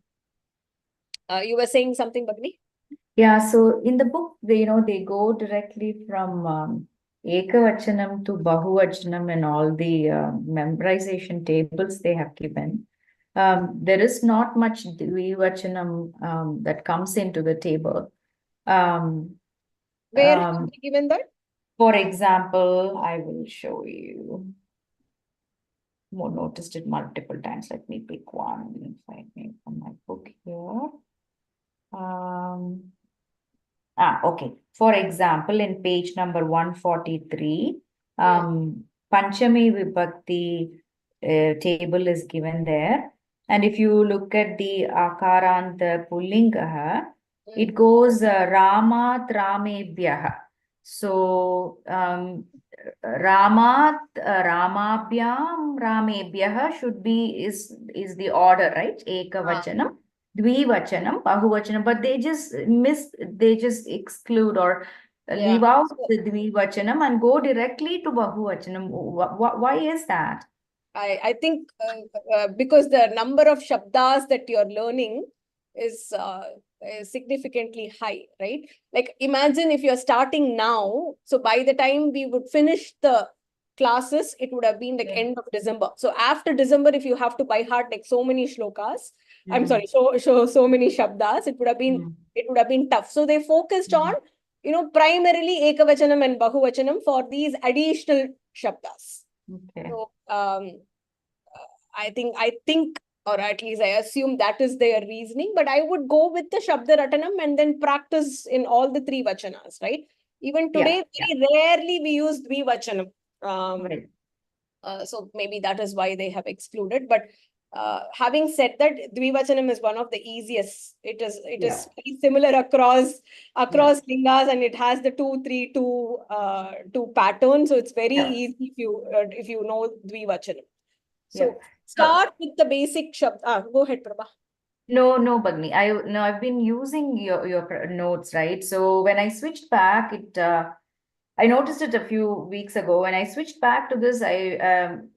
You were saying something, Bhagni? Yeah, so in the book, they go directly from Ekavachanam to Bahuvachanam and all the memorization tables they have given. There is not much Dvivachanam that comes into the table. Where have they given that? For example, I will show you. More noticed it multiple times. Let me pick one if I make from my book here. Okay. For example, in page number 143, Panchami Vibhakti table is given there. And if you look at the Akaranta Pullinga, it goes Ramat Ramebhyaha. So Ramat Ramabhyam Ramebhyaha should be is the order, right? Ekavachanam, Dvivachanam, Bahuvachanam, but they just exclude or leave out the Dvivachanam and go directly to Bahuvachanam. Why is that? I think because the number of Shabdas that you're learning is significantly high, right? Like imagine if you're starting now, so by the time we would finish the classes, it would have been like end of December. So after December, if you have to by heart like so many shlokas, I'm sorry, so many shabdas, it would have been tough. So they focused on, primarily ekavachanam and bahuvachanam for these additional shabdas. Okay. So I think, or at least I assume that is their reasoning, but I would go with the Shabda Ratanam and then practice in all the three vachanas, right? Even today, very rarely we use Dvivachanam. Right. So maybe that is why they have excluded. But having said that, Dvivachanam is one of the easiest. It is very similar across lingas, and it has the 2-3-2 pattern. So it's very easy if you know Dvivachanam. So start with the basic shabd. Go ahead, Prabha. No, Bagni. I've been using your notes, right? So when I switched back, I noticed it a few weeks ago. When I switched back to this,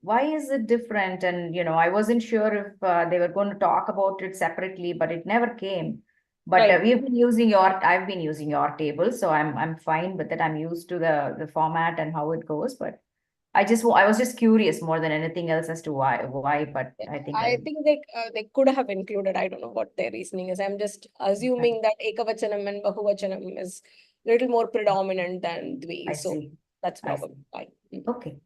why is it different? And I wasn't sure if they were going to talk about it separately, but it never came. But I've been using your table, so I'm fine with it. I'm used to the format and how it goes, but I was just curious more than anything else as to why, but I think they could have included. I don't know what their reasoning is. I'm just assuming that ekavachanam and bahuvachanam is a little more predominant than dvi. So that's probably fine. Okay.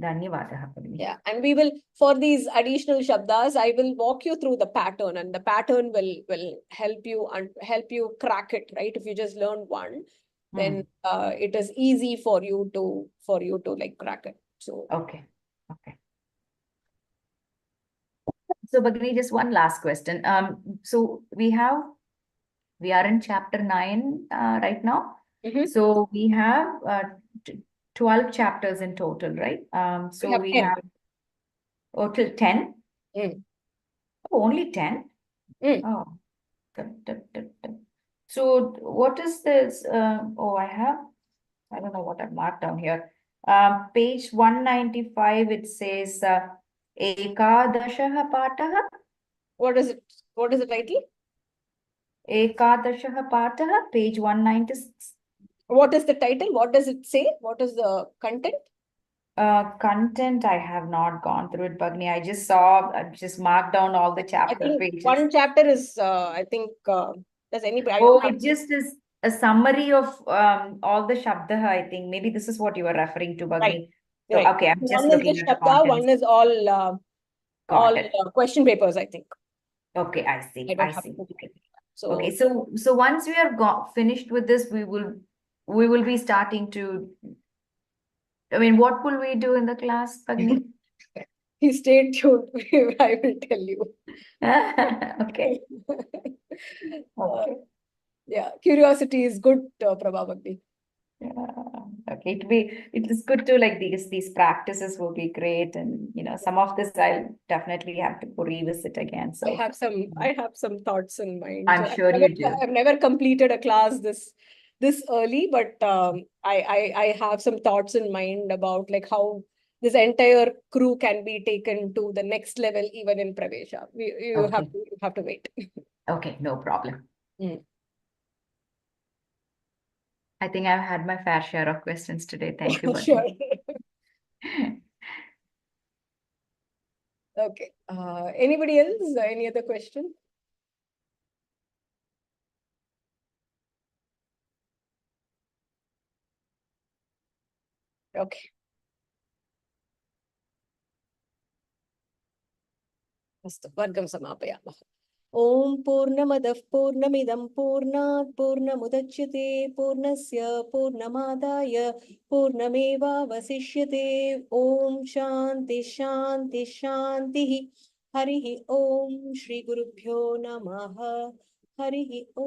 Dhanyavadaha. Yeah, and we will, for these additional shabdas, I will walk you through the pattern, and the pattern will help you crack it, right? If you just learn one, then it is easy for you to like crack it. So okay. So Bagni, just one last question. So we are in chapter 9 right now. So we have 12 chapters in total, right? So we have till 10. Oh, only 10. Oh. So what is this? I don't know what I've marked down here. Page 195, it says Ekadashaha Pataha. What is it? What is the title? Ekadashaha Pataha, page 196. What is the title? What does it say? What is the content? Content, I have not gone through it, Bagni. I just marked down all the chapter pages. One chapter is, does anybody? It just is a summary of all the shabda, I think. Maybe this is what you were referring to, Bagni. Right. So, okay, I'm just looking at the shabda, contents. one is all question papers, I think. Okay, I see. So, okay, so once we are finished with this, we will be starting to. I mean, what will we do in the class, Bagni? Stay tuned. I will tell you. Okay. Yeah, curiosity is good, Prabha Bhakti. Okay, it is good to like these practices will be great, and some of this I'll definitely have to revisit again. So I have some thoughts in mind. I'm sure you do. I've never completed a class this early, but I have some thoughts in mind about like how this entire crew can be taken to the next level, even in Pravesha. You have to wait. Okay, no problem. I think I've had my fair share of questions today. Thank you. Sure. Okay. Anybody else? Any other question? Okay. अस्तु वर्गं समापयामः. ॐ पूर्णमदः पूर्णमिदं पूर्णात् पूर्णमुदच्यते पूर्णस्य पूर्णमादाय पूर्णमेवावशिष्यते. ॐ शान्ति शान्ति शान्तिः. हरिः ॐ श्री गुरुभ्यो नमः. हरिः ॐ.